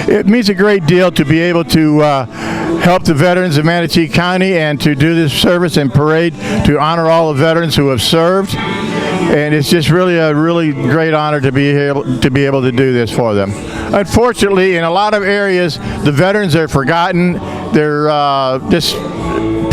It means a great deal to be able to help the veterans of Manatee County and to do this service and parade to honor all the veterans who have served. And it's just really a great honor to be able to do this for them. Unfortunately, in a lot of areas, the veterans are forgotten. They're just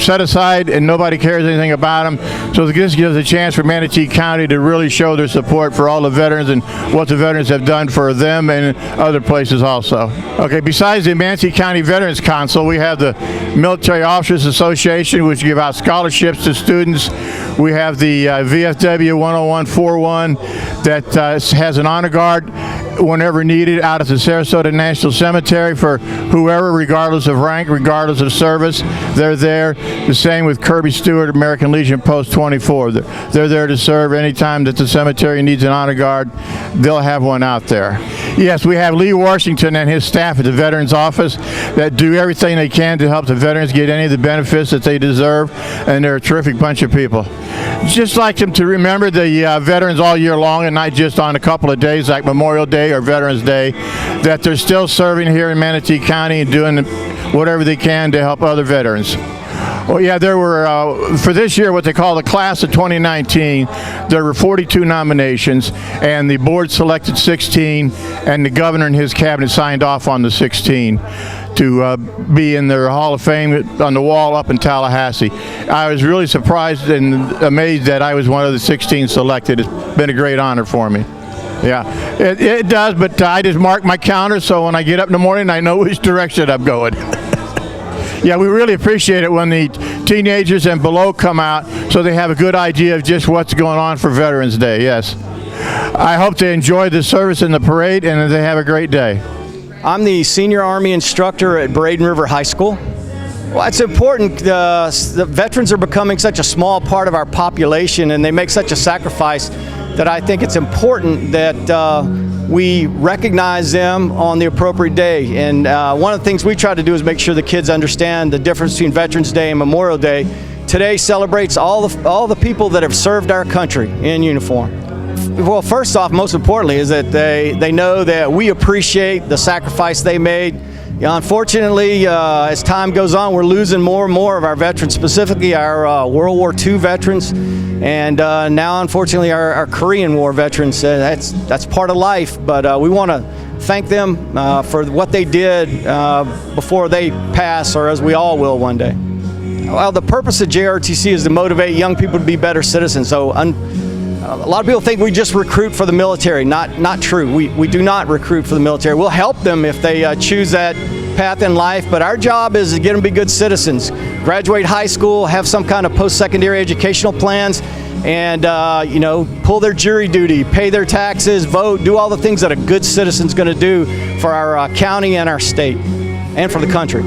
set aside and nobody cares anything about them. So this gives a chance for Manatee County to really show their support for all the veterans and what the veterans have done for them and other places also. Okay, besides the Manatee County Veterans Council, we have the Military Officers Association, which give out scholarships to students. We have the VFW 10141 that has an honor guard whenever needed out at the Sarasota National Cemetery for whoever, regardless of rank, regardless of service. They're there. The same with Kirby Stewart, American Legion Post 24. They're there to serve anytime that the cemetery needs an honor guard. They'll have one out there. Yes, we have Lee Washington and his staff at the Veterans Office that do everything they can to help the veterans get any of the benefits that they deserve, and they're a terrific bunch of people. Just like them to remember the veterans all year long and not just on a couple of days like Memorial Day or Veterans Day, that they're still serving here in Manatee County and doing whatever they can to help other veterans. Well, yeah, there were, for this year, what they call the class of 2019, there were 42 nominations, and the board selected 16, and the governor and his cabinet signed off on the 16 to be in their Hall of Fame on the wall up in Tallahassee. I was really surprised and amazed that I was one of the 16 selected. It's been a great honor for me. Yeah, it does, but I just mark my calendar so when I get up in the morning, I know which direction I'm going. Yeah, we really appreciate it when the teenagers and below come out so they have a good idea of just what's going on for Veterans Day, yes. I hope they enjoy the service in the parade and that they have a great day. I'm the senior Army instructor at Braden River High School. Well, it's important. The veterans are becoming such a small part of our population and they make such a sacrifice that I think it's important that we recognize them on the appropriate day. And one of the things we try to do is make sure the kids understand the difference between Veterans Day and Memorial Day. Today celebrates all the people that have served our country in uniform. Well, first off, most importantly, is that they know that we appreciate the sacrifice they made. You know, unfortunately, as time goes on, we're losing more and more of our veterans, specifically our World War II veterans, and now, unfortunately, our Korean War veterans. That's part of life, but we want to thank them for what they did before they pass, or as we all will one day. Well, the purpose of JRTC is to motivate young people to be better citizens. So a lot of people think we just recruit for the military. Not true. We do not recruit for the military. We'll help them if they choose that path in life, but our job is to get them to be good citizens. Graduate high school, have some kind of post-secondary educational plans, and you know, pull their jury duty, pay their taxes, vote, do all the things that a good citizen's going to do for our county and our state and for the country.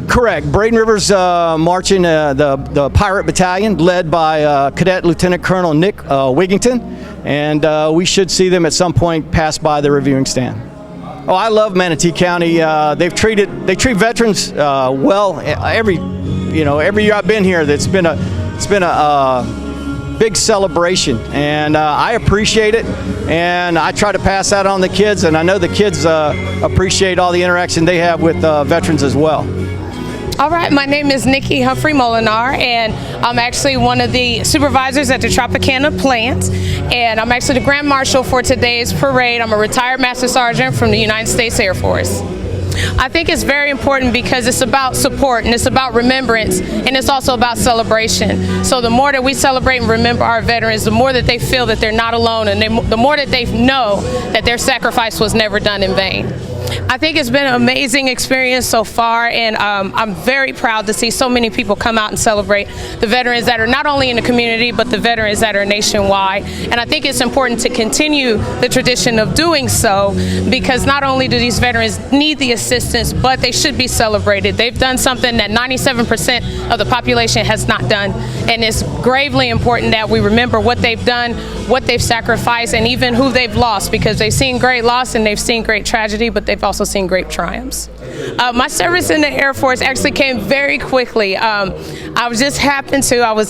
Correct. Braden River's marching the Pirate Battalion, led by Cadet Lieutenant Colonel Nick Wigington, and we should see them at some point pass by the reviewing stand. Oh, I love Manatee County. They treat veterans well. Every year I've been here, it's been a big celebration, and I appreciate it, and I try to pass that on to the kids, and I know the kids appreciate all the interaction they have with veterans as well. All right, my name is Nikki Humphrey Molinar, and I'm actually one of the supervisors at the Tropicana plant, and I'm actually the Grand Marshal for today's parade. I'm a retired Master Sergeant from the United States Air Force. I think it's very important because it's about support and it's about remembrance, and it's also about celebration. So the more that we celebrate and remember our veterans, the more that they feel that they're not alone, and the more that they know that their sacrifice was never done in vain. I think it's been an amazing experience so far, and I'm very proud to see so many people come out and celebrate the veterans that are not only in the community, but the veterans that are nationwide. And I think it's important to continue the tradition of doing so, because not only do these veterans need the assistance, but they should be celebrated. They've done something that 97% of the population has not done, and it's gravely important that we remember what they've done, what they've sacrificed, and even who they've lost, because they've seen great loss and they've seen great tragedy, but they've also seen great triumphs. My service in the Air Force actually came very quickly. I was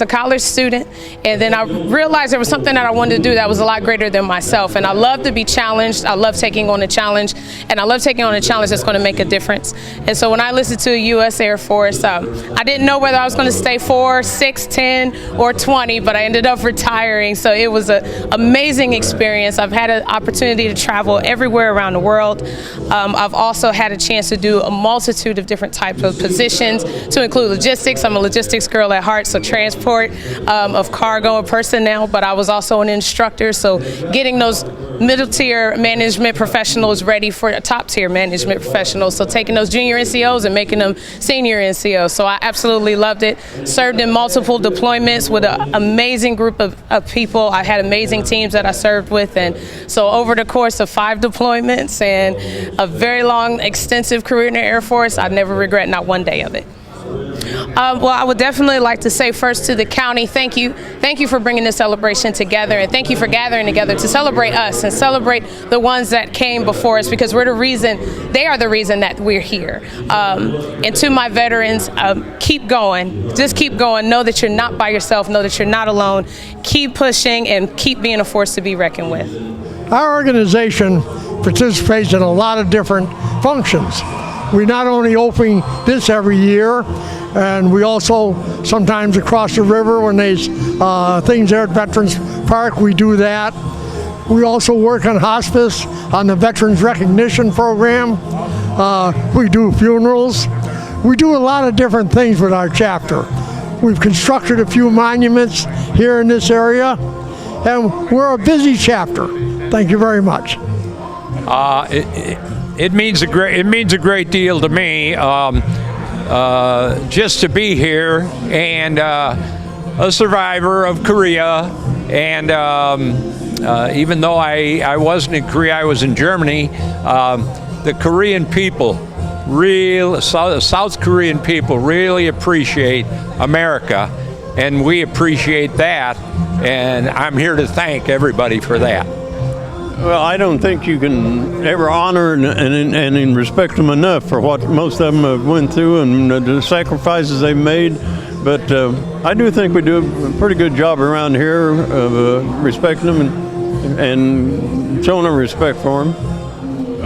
a college student, and then I realized there was something that I wanted to do that was a lot greater than myself, and I love to be challenged. I love taking on a challenge, and I love taking on a challenge that's going to make a difference. And so when I listened to the U.S. Air Force, I didn't know whether I was going to stay 4, 6, 10, or 20, but I ended up retiring, so it was an amazing experience. I've had an opportunity to travel everywhere around the world. I've also had a chance to do a multitude of different types of positions, to include logistics. I'm a logistics girl at heart, so transport of cargo and personnel, but I was also an instructor, so getting those middle tier management professionals ready for a top tier management professionals, so taking those junior NCOs and making them senior NCOs. So I absolutely loved it. Served in multiple deployments with an amazing group of people. I had amazing teams that I served with, and so over the course of 5 deployments and a very long, extensive career in the Air Force, I never regret not one day of it. Well, I would definitely like to say first to the county, thank you. Thank you for bringing this celebration together, and thank you for gathering together to celebrate us and celebrate the ones that came before us, because they are the reason that we're here. And to my veterans, keep going. Just keep going. Know that you're not by yourself. Know that you're not alone. Keep pushing and keep being a force to be reckoned with. Our organization participates in a lot of different functions. We not only open this every year, and we also sometimes across the river when there's things there at Veterans Park, we do that. We also work on hospice, on the Veterans Recognition Program. We do funerals. We do a lot of different things with our chapter. We've constructed a few monuments here in this area, and we're a busy chapter. Thank you very much. It means a great deal to me just to be here, and a survivor of Korea, and even though I wasn't in Korea, I was in Germany. The Korean people, South Korean people really appreciate America, and we appreciate that, and I'm here to thank everybody for that. Well, I don't think you can ever honor and respect them enough for what most of them have went through and the sacrifices they've made. But I do think we do a pretty good job around here of respecting them and showing them respect for them.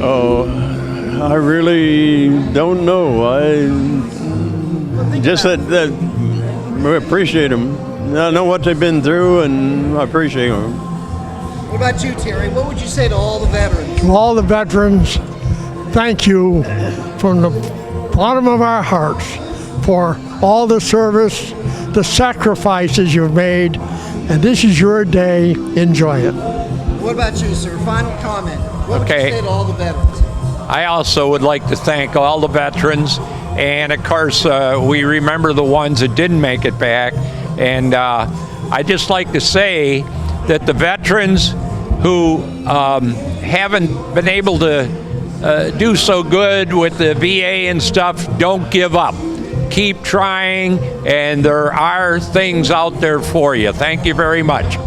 Oh, I really don't know. Just that we appreciate them. I know what they've been through, and I appreciate them. What about you, Terry? What would you say to all the veterans? To all the veterans, thank you from the bottom of our hearts for all the service, the sacrifices you've made, and this is your day. Enjoy it. What about you, sir? Final comment. What would you Okay. say to all the veterans? I also would like to thank all the veterans, and of course we remember the ones that didn't make it back, and I'd just like to say that the veterans who haven't been able to do so good with the VA and stuff, don't give up. Keep trying, and there are things out there for you. Thank you very much.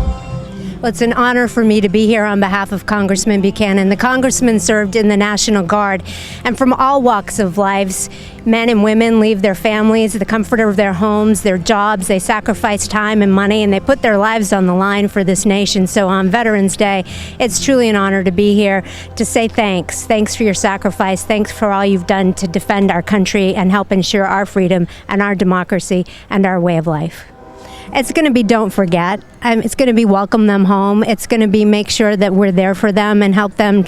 Well, it's an honor for me to be here on behalf of Congressman Buchanan. The Congressman served in the National Guard, and from all walks of lives, men and women leave their families, the comfort of their homes, their jobs. They sacrifice time and money, and they put their lives on the line for this nation. So on Veterans Day, it's truly an honor to be here to say thanks. Thanks for your sacrifice. Thanks for all you've done to defend our country and help ensure our freedom and our democracy and our way of life. It's going to be don't forget. It's going to be welcome them home. It's going to be make sure that we're there for them and help them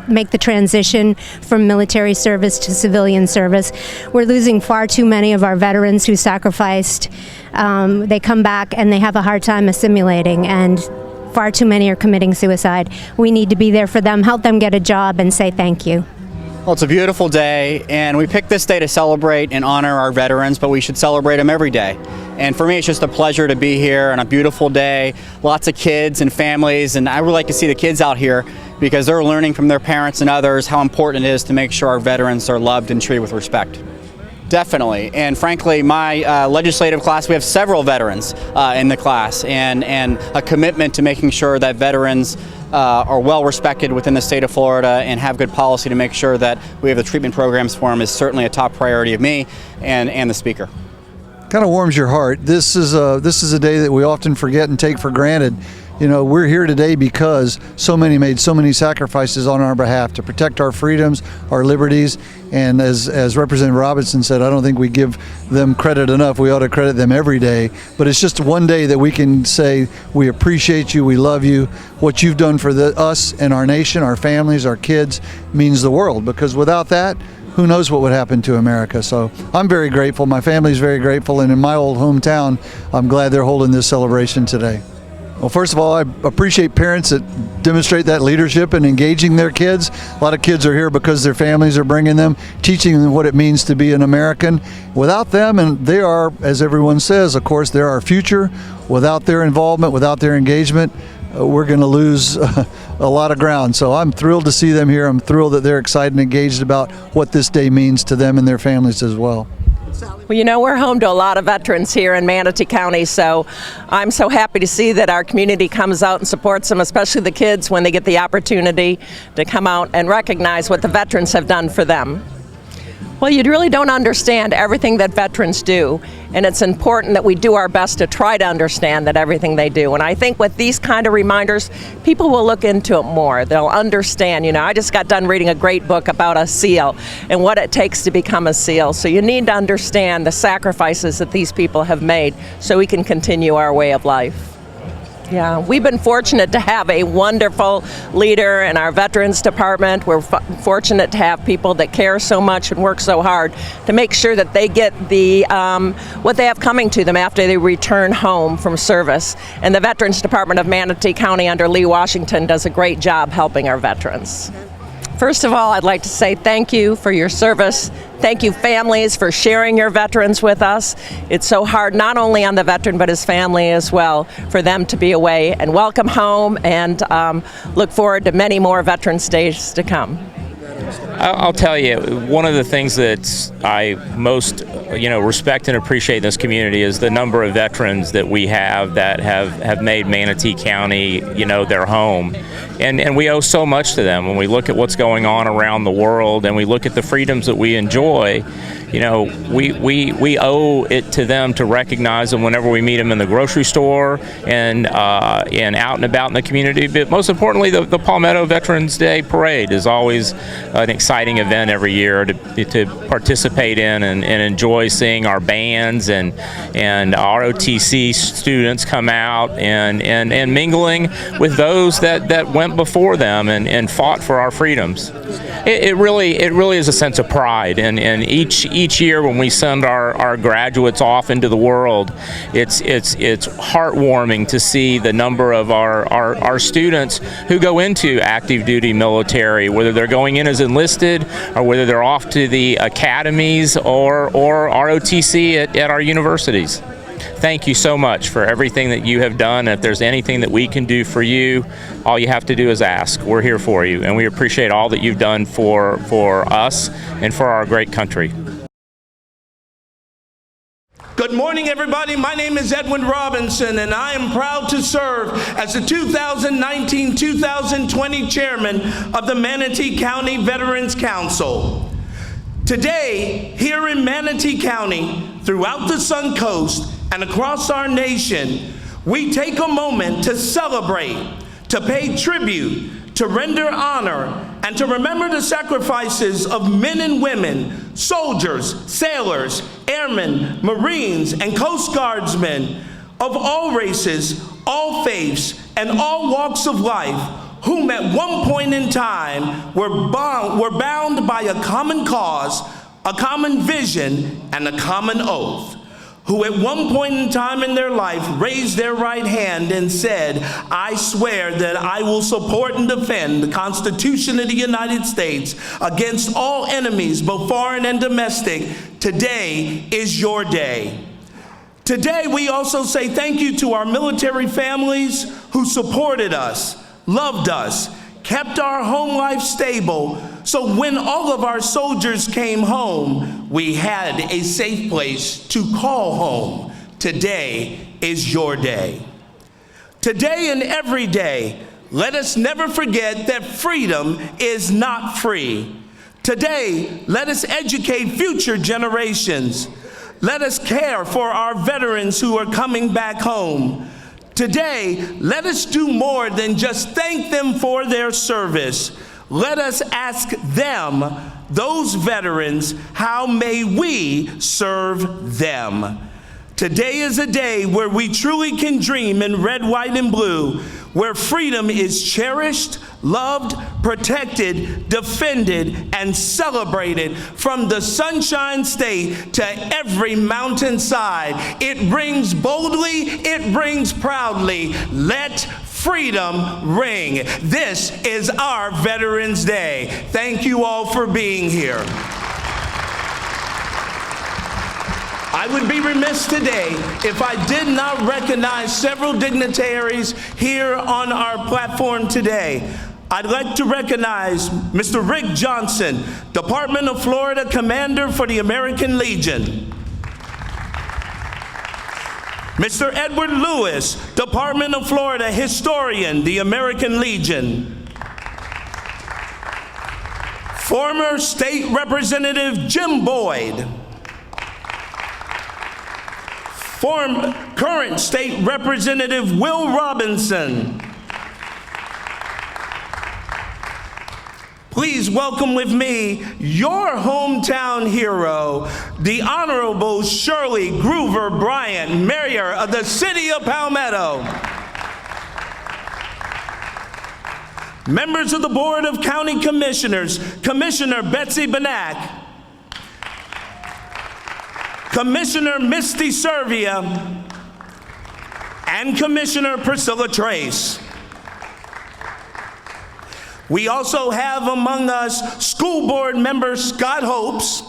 make the transition from military service to civilian service. We're losing far too many of our veterans who sacrificed. They come back and they have a hard time assimilating, and far too many are committing suicide. We need to be there for them, help them get a job, and say thank you. Well, it's a beautiful day, and we picked this day to celebrate and honor our veterans, but we should celebrate them every day. And for me, it's just a pleasure to be here on a beautiful day, lots of kids and families, and I would like to see the kids out here because they're learning from their parents and others how important it is to make sure our veterans are loved and treated with respect. Definitely, and frankly, my legislative class, we have several veterans in the class, and a commitment to making sure that veterans are well respected within the state of Florida and have good policy to make sure that we have the treatment programs for them is certainly a top priority of me and the speaker. Kind of warms your heart. This is a day that we often forget and take for granted. You know, we're here today because so many made so many sacrifices on our behalf to protect our freedoms, our liberties, and as Representative Robinson said, I don't think we give them credit enough. We ought to credit them every day. But it's just one day that we can say we appreciate you, we love you. What you've done for us and our nation, our families, our kids means the world, because without that, who knows what would happen to America. So I'm very grateful, my family's very grateful, and in my old hometown, I'm glad they're holding this celebration today. Well, first of all, I appreciate parents that demonstrate that leadership and engaging their kids. A lot of kids are here because their families are bringing them, teaching them what it means to be an American. Without them, and they are, as everyone says, of course, they're our future. Without their involvement, without their engagement, we're going to lose a lot of ground. So I'm thrilled to see them here. I'm thrilled that they're excited and engaged about what this day means to them and their families as well. Well, you know, we're home to a lot of veterans here in Manatee County, so I'm so happy to see that our community comes out and supports them, especially the kids, when they get the opportunity to come out and recognize what the veterans have done for them. Well, you really don't understand everything that veterans do, and it's important that we do our best to try to understand that everything they do. And I think with these kind of reminders, people will look into it more. They'll understand. You know, I just got done reading a great book about a SEAL and what it takes to become a SEAL. So you need to understand the sacrifices that these people have made so we can continue our way of life. Yeah, we've been fortunate to have a wonderful leader in our Veterans Department. We're fortunate to have people that care so much and work so hard to make sure that they get the what they have coming to them after they return home from service. And the Veterans Department of Manatee County under Lee Washington does a great job helping our veterans. First of all, I'd like to say thank you for your service. Thank you, families, for sharing your veterans with us. It's so hard, not only on the veteran, but his family as well, for them to be away. And welcome home, and look forward to many more Veterans Days to come. I'll tell you, one of the things that I most, respect and appreciate in this community is the number of veterans that we have that have made Manatee County, their home. And we owe so much to them. When we look at what's going on around the world and we look at the freedoms that we enjoy, we owe it to them to recognize them whenever we meet them in the grocery store and out and about in the community. But most importantly, the Palmetto Veterans Day Parade is always an exciting event every year to participate in and enjoy seeing our bands and ROTC students come out and mingling with those that went before them and fought for our freedoms. It really is a sense of pride, and each year when we send our graduates off into the world, it's heartwarming to see the number of our students who go into active duty military, whether they're going in as enlisted or whether they're off to the academies or ROTC at our universities. Thank you so much for everything that you have done. If there's anything that we can do for you, all you have to do is ask. We're here for you, and we appreciate all that you've done for us and for our great country. Good morning, everybody. My name is Edwin Robinson, and I am proud to serve as the 2019-2020 chairman of the Manatee County Veterans Council. Today, here in Manatee County, throughout the Sun Coast, and across our nation, we take a moment to celebrate, to pay tribute, to render honor, and to remember the sacrifices of men and women, soldiers, sailors, airmen, Marines, and Coast Guardsmen of all races, all faiths, and all walks of life, whom at one point in time were bound by a common cause, a common vision, and a common oath. who at one point in time in their life raised their right hand and said, "I swear that I will support and defend the Constitution of the United States against all enemies, both foreign and domestic." Today is your day. Today, we also say thank you to our military families who supported us, loved us, kept our home life stable, so when all of our soldiers came home, we had a safe place to call home. Today is your day. Today and every day, let us never forget that freedom is not free. Today, let us educate future generations. Let us care for our veterans who are coming back home. Today, let us do more than just thank them for their service. Let us ask them, those veterans, how may we serve them? Today is a day where we truly can dream in red, white, and blue, where freedom is cherished, loved, protected, defended, and celebrated from the Sunshine State to every mountainside. It rings boldly, it rings proudly. Let freedom ring. This is our Veterans Day. Thank you all for being here. I would be remiss today if I did not recognize several dignitaries here on our platform today. I'd like to recognize Mr. Rick Johnson, Department of Florida Commander for the American Legion. Mr. Edward Lewis, Department of Florida Historian, the American Legion. Former State Representative Jim Boyd. Current State Representative Will Robinson. Please welcome with me your hometown hero, the Honorable Shirley Groover Bryant, Mayor of the City of Palmetto. Members of the Board of County Commissioners, Commissioner Betsy Benak, Commissioner Misty Servia, and Commissioner Priscilla Trace. We also have among us School Board Member Scott Hopes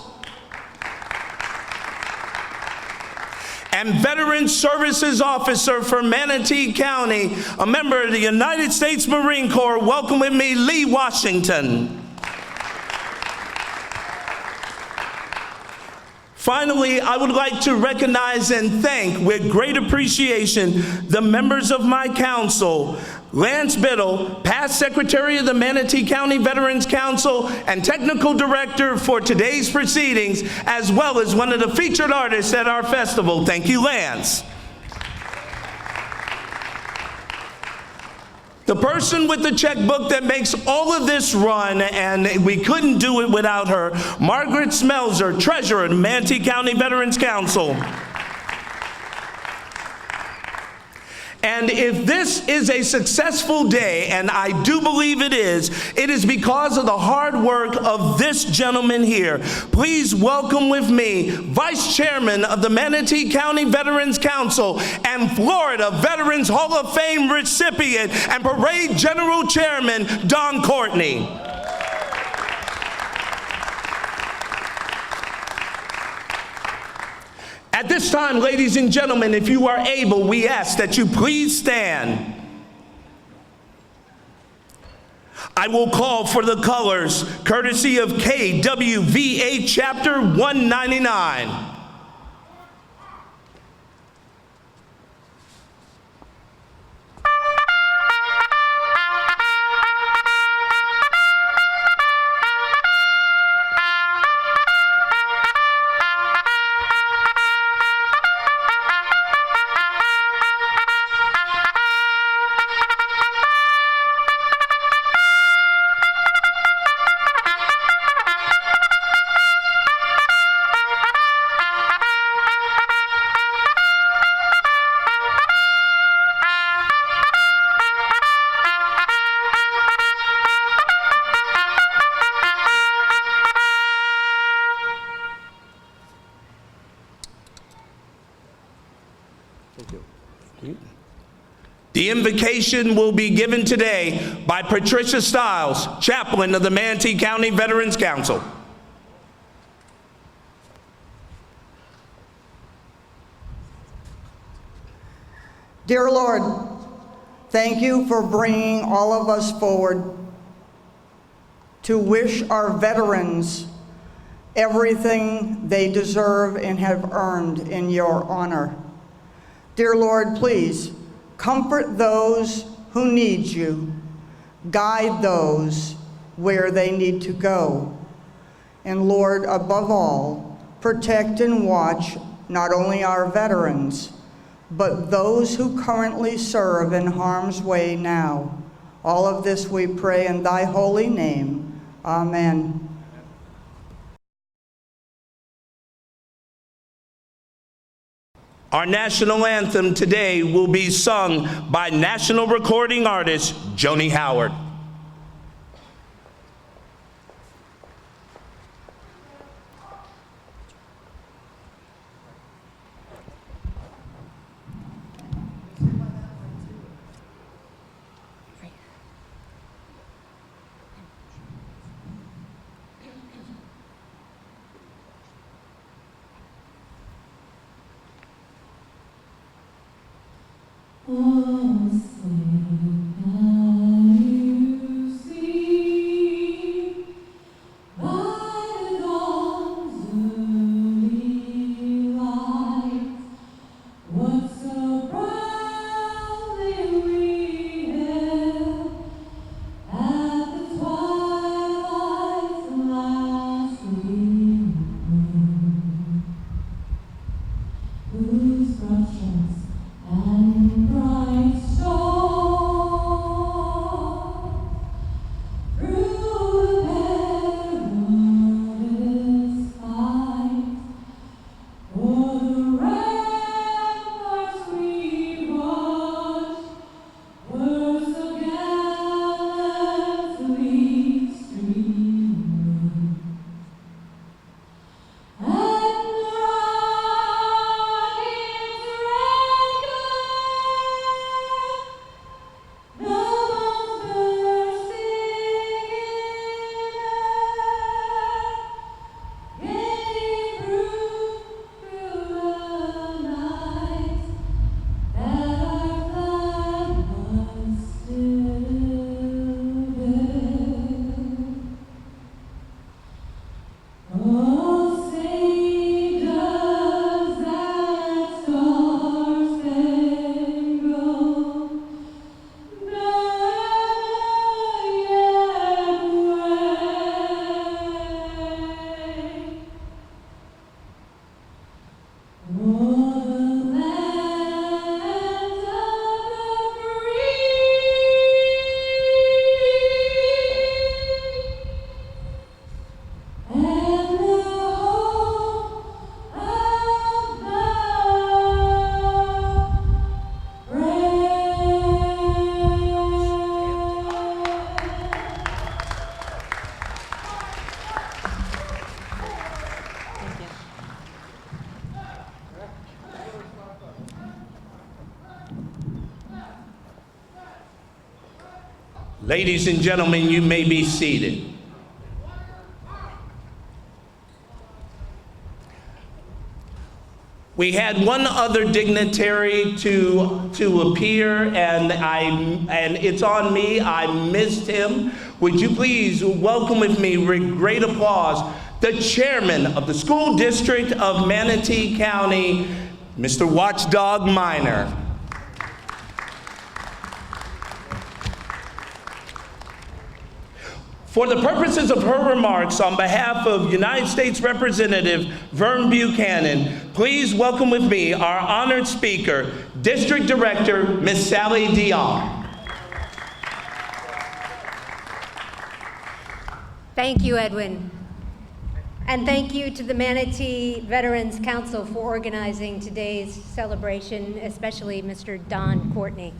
and Veteran Services Officer for Manatee County, a member of the United States Marine Corps. Welcome with me, Lee Washington. Finally, I would like to recognize and thank with great appreciation the members of my council, Lance Biddle, past Secretary of the Manatee County Veterans Council and Technical Director for today's proceedings, as well as one of the featured artists at our festival. Thank you, Lance. The person with the checkbook that makes all of this run, and we couldn't do it without her, Margaret Smelzer, Treasurer of the Manatee County Veterans Council. And if this is a successful day, and I do believe it is because of the hard work of this gentleman here. Please welcome with me Vice Chairman of the Manatee County Veterans Council and Florida Veterans Hall of Fame recipient and Parade General Chairman, Don Courtney. At this time, ladies and gentlemen, if you are able, we ask that you please stand. I will call for the colors, courtesy of KWVA Chapter 199. The invocation will be given today by Patricia Stiles, chaplain of the Manatee County Veterans Council. Dear Lord, thank you for bringing all of us forward to wish our veterans everything they deserve and have earned in your honor. Dear Lord, please comfort those who need you, guide those where they need to go, and Lord, above all, protect and watch not only our veterans, but those who currently serve in harm's way now. All of this we pray in thy holy name. Amen. Our national anthem today will be sung by national recording artist Joni Howard. Ladies and gentlemen, you may be seated. We had one other dignitary to appear, and it's on me. I missed him. Would you please welcome with me, with great applause, the chairman of the School District of Manatee County, Mr. Watchdog Minor. For the purposes of her remarks, on behalf of United States Representative Vern Buchanan, please welcome with me our honored speaker, District Director, Ms. Sally Dion. Thank you, Edwin. And thank you to the Manatee Veterans Council for organizing today's celebration, especially Mr. Don Courtney.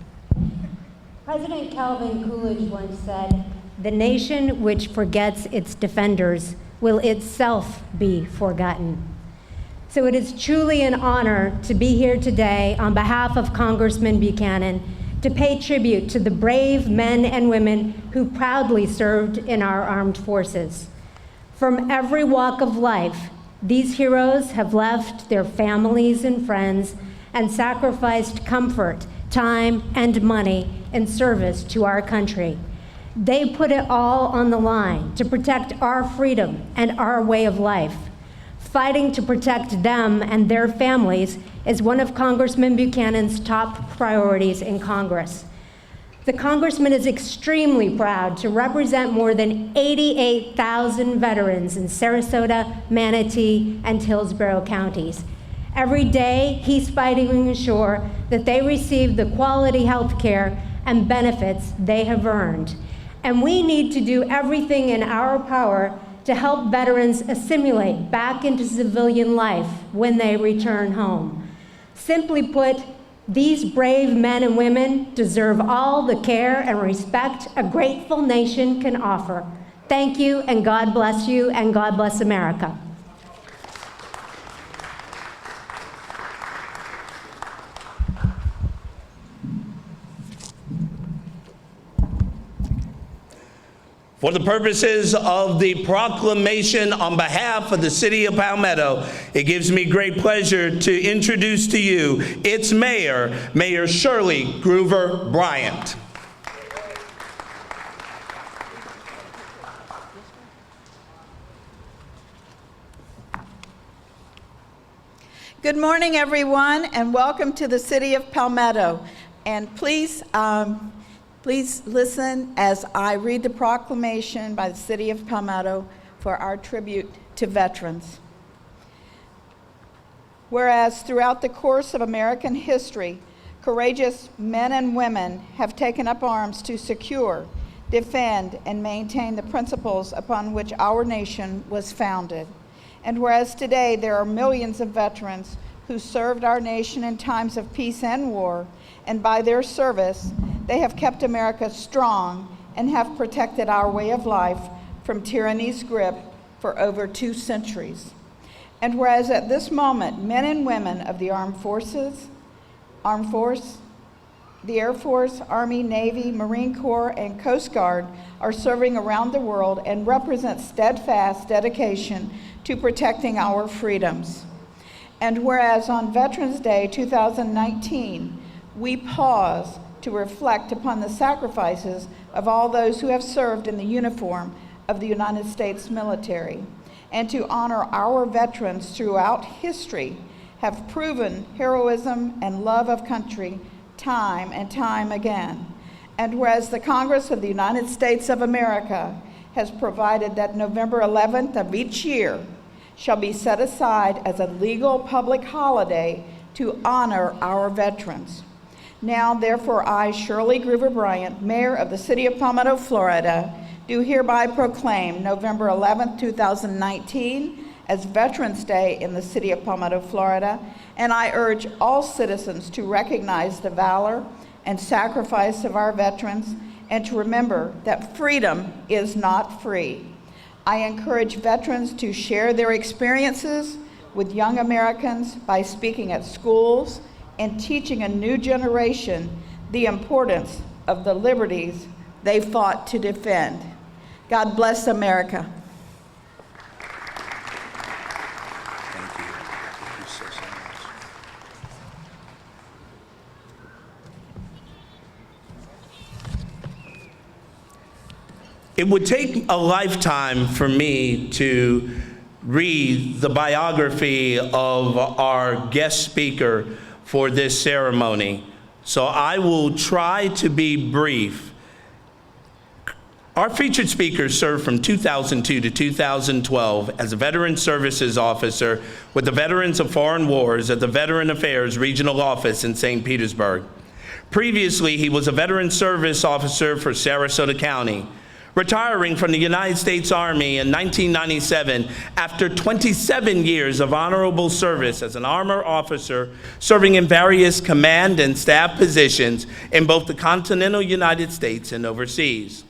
President Calvin Coolidge once said, "The nation which forgets its defenders will itself be forgotten." So it is truly an honor to be here today on behalf of Congressman Buchanan to pay tribute to the brave men and women who proudly served in our armed forces. From every walk of life, these heroes have left their families and friends and sacrificed comfort, time, and money in service to our country. They put it all on the line to protect our freedom and our way of life. Fighting to protect them and their families is one of Congressman Buchanan's top priorities in Congress. The Congressman is extremely proud to represent more than 88,000 veterans in Sarasota, Manatee, and Hillsborough counties. Every day, he's fighting to ensure that they receive the quality health care and benefits they have earned. And we need to do everything in our power to help veterans assimilate back into civilian life when they return home. Simply put, these brave men and women deserve all the care and respect a grateful nation can offer. Thank you, and God bless you, and God bless America. For the purposes of the proclamation on behalf of the city of Palmetto, it gives me great pleasure to introduce to you its mayor, Mayor Shirley Groover Bryant. Good morning, everyone, and welcome to the city of Palmetto. And please listen as I read the proclamation by the city of Palmetto for our tribute to veterans. Whereas throughout the course of American history, courageous men and women have taken up arms to secure, defend, and maintain the principles upon which our nation was founded. And whereas today there are millions of veterans who served our nation in times of peace and war, and by their service, they have kept America strong and have protected our way of life from tyranny's grip for over 2 centuries. And whereas at this moment, men and women of the armed forces, the Air Force, Army, Navy, Marine Corps, and Coast Guard are serving around the world and represent steadfast dedication to protecting our freedoms. And whereas on Veterans Day 2019, we pause to reflect upon the sacrifices of all those who have served in the uniform of the United States military, and to honor our veterans throughout history have proven heroism and love of country time and time again. And whereas the Congress of the United States of America has provided that November 11th of each year shall be set aside as a legal public holiday to honor our veterans. Now, therefore, I, Shirley Groover Bryant, Mayor of the City of Palmetto, Florida, do hereby proclaim November 11th, 2019 as Veterans Day in the City of Palmetto, Florida, and I urge all citizens to recognize the valor and sacrifice of our veterans and to remember that freedom is not free. I encourage veterans to share their experiences with young Americans by speaking at schools and teaching a new generation the importance of the liberties they fought to defend. God bless America. It would take a lifetime for me to read the biography of our guest speaker for this ceremony, so I will try to be brief. Our featured speaker served from 2002 to 2012 as a Veteran Services Officer with the Veterans of Foreign Wars at the Veteran Affairs Regional Office in St. Petersburg. Previously, he was a Veteran Service Officer for Sarasota County, retiring from the United States Army in 1997 after 27 years of honorable service as an armor officer, serving in various command and staff positions in both the continental United States and overseas.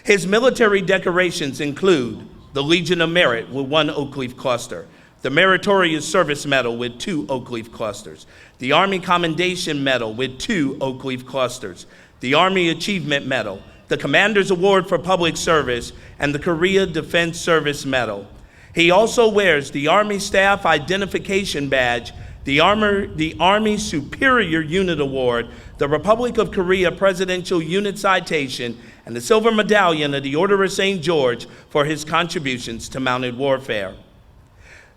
His military decorations include the Legion of Merit with 1 Oak Leaf Cluster, the Meritorious Service Medal with 2 oak leaf clusters, the Army Commendation Medal with 2 oak leaf clusters, the Army Achievement Medal, the Commander's Award for Public Service, and the Korea Defense Service Medal. He also wears the Army Staff Identification Badge, the Army Superior Unit Award, the Republic of Korea Presidential Unit Citation, and the Silver Medallion of the Order of St. George for his contributions to mounted warfare.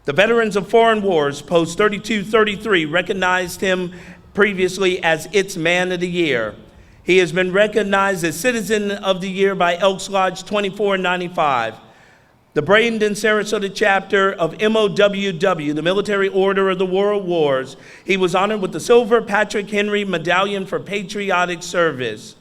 The Veterans of Foreign Wars, Post 3233, recognized him previously as its Man of the Year. He has been recognized as Citizen of the Year by Elks Lodge 2495. The Bradenton, Sarasota chapter of MOWW, the Military Order of the World Wars, he was honored with the Silver Patrick Henry Medallion for Patriotic Service.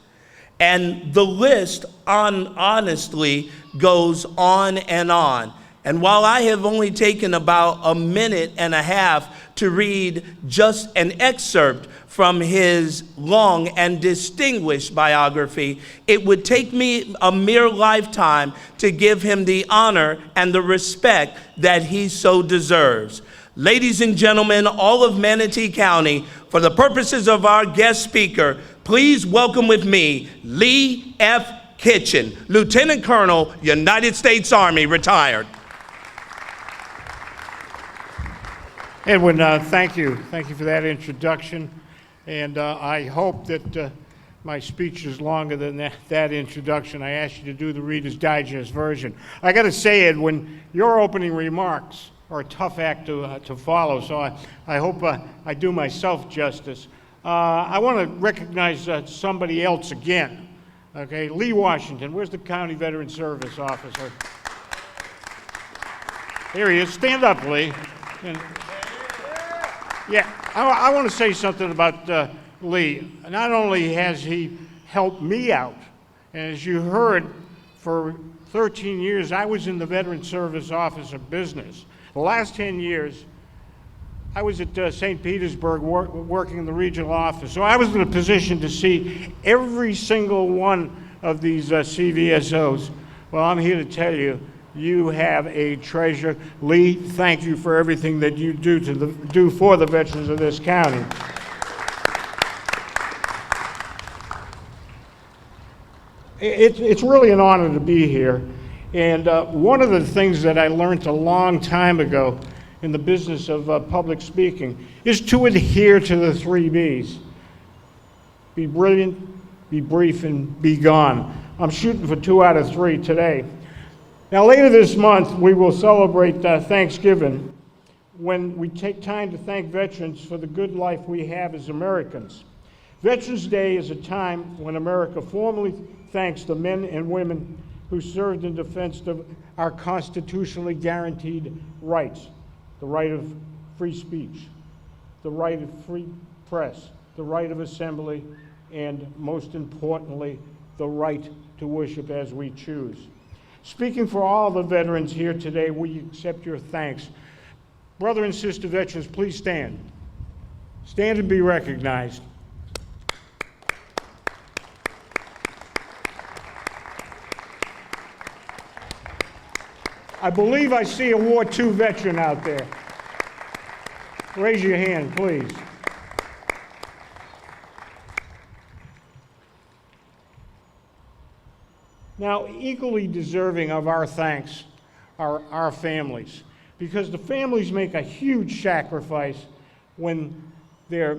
And the list, honestly, goes on and on. And while I have only taken about a minute and a half to read just an excerpt from his long and distinguished biography, it would take me a mere lifetime to give him the honor and the respect that he so deserves. Ladies and gentlemen, all of Manatee County, for the purposes of our guest speaker, please welcome with me Lee F. Kitchen, Lieutenant Colonel, United States Army, retired. Edwin, thank you. Thank you for that introduction. And I hope that my speech is longer than that introduction. I asked you to do the Reader's Digest version. I got to say, Edwin, your opening remarks are a tough act to follow, so I hope I do myself justice. I want to recognize somebody else again. Okay, Lee Washington. Where's the County Veteran Service Officer? Here he is. Stand up, Lee. Yeah, I want to say something about Lee. Not only has he helped me out, and as you heard, for 13 years I was in the Veteran Service Office of Business. The last 10 years I was at St. Petersburg working in the regional office. So I was in a position to see every single one of these CVSOs. Well, I'm here to tell you, you have a treasure. Lee, thank you for everything that you do for the veterans of this county. It's really an honor to be here. And one of the things that I learned a long time ago in the business of public speaking is to adhere to the 3 B's. Be brilliant, be brief, and be gone. I'm shooting for 2 out of 3 today. Now, later this month, we will celebrate Thanksgiving when we take time to thank veterans for the good life we have as Americans. Veterans Day is a time when America formally thanks the men and women who served in defense of our constitutionally guaranteed rights, the right of free speech, the right of free press, the right of assembly, and most importantly, the right to worship as we choose. Speaking for all the veterans here today, we accept your thanks. Brother and sister veterans, please stand. Stand and be recognized. I believe I see a War II veteran out there. Raise your hand, please. Now, equally deserving of our thanks are our families, because the families make a huge sacrifice when their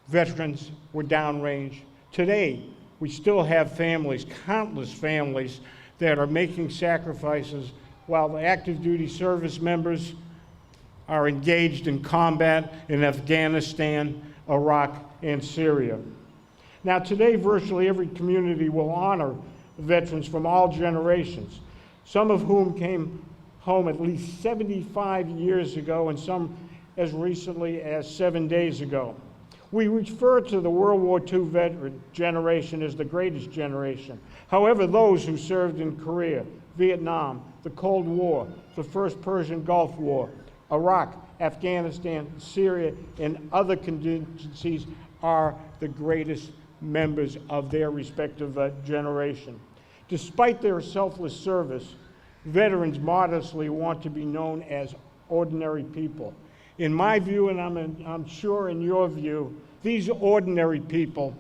veterans were downrange. Today, we still have families, countless families, that are making sacrifices while the active duty service members are engaged in combat in Afghanistan, Iraq, and Syria. Now, today, virtually every community will honor veterans from all generations, some of whom came home at least 75 years ago and some as recently as 7 days ago. We refer to the World War II veteran generation as the greatest generation. However, those who served in Korea, Vietnam, the Cold War, the First Persian Gulf War, Iraq, Afghanistan, Syria, and other contingencies are the greatest members of their respective generation. Despite their selfless service, veterans modestly want to be known as ordinary people. In my view, and I'm sure in your view, these ordinary people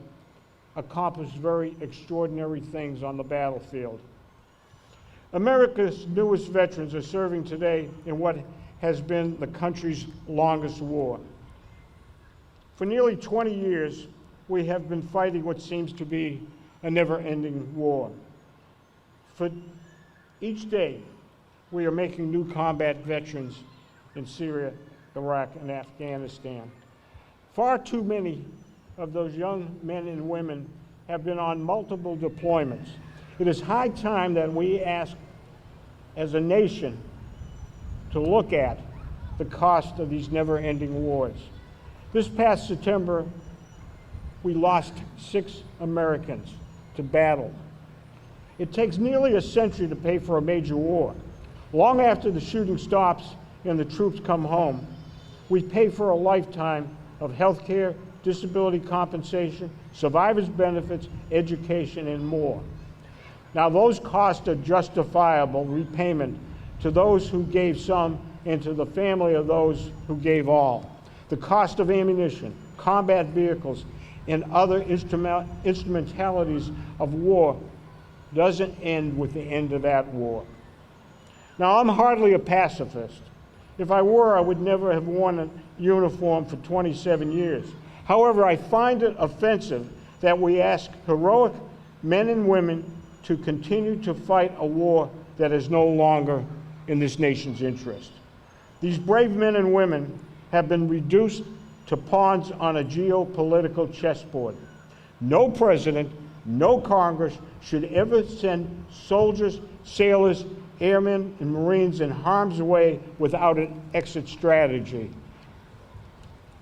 accomplish very extraordinary things on the battlefield. America's newest veterans are serving today in what has been the country's longest war. For nearly 20 years, we have been fighting what seems to be a never-ending war. For each day, we are making new combat veterans in Syria, Iraq, and Afghanistan. Far too many of those young men and women have been on multiple deployments. It is high time that we ask, as a nation, to look at the cost of these never-ending wars. This past September, we lost 6 Americans to battle. It takes nearly a century to pay for a major war. Long after the shooting stops and the troops come home, we pay for a lifetime of health care, disability compensation, survivors' benefits, education, and more. Now, those costs are justifiable repayment to those who gave some and to the family of those who gave all. The cost of ammunition, combat vehicles, and other instrumentalities of war doesn't end with the end of that war. Now, I'm hardly a pacifist. If I were, I would never have worn a uniform for 27 years. However, I find it offensive that we ask heroic men and women to continue to fight a war that is no longer in this nation's interest. These brave men and women have been reduced to pawns on a geopolitical chessboard. No president, no Congress should ever send soldiers, sailors, airmen, and Marines in harm's way without an exit strategy.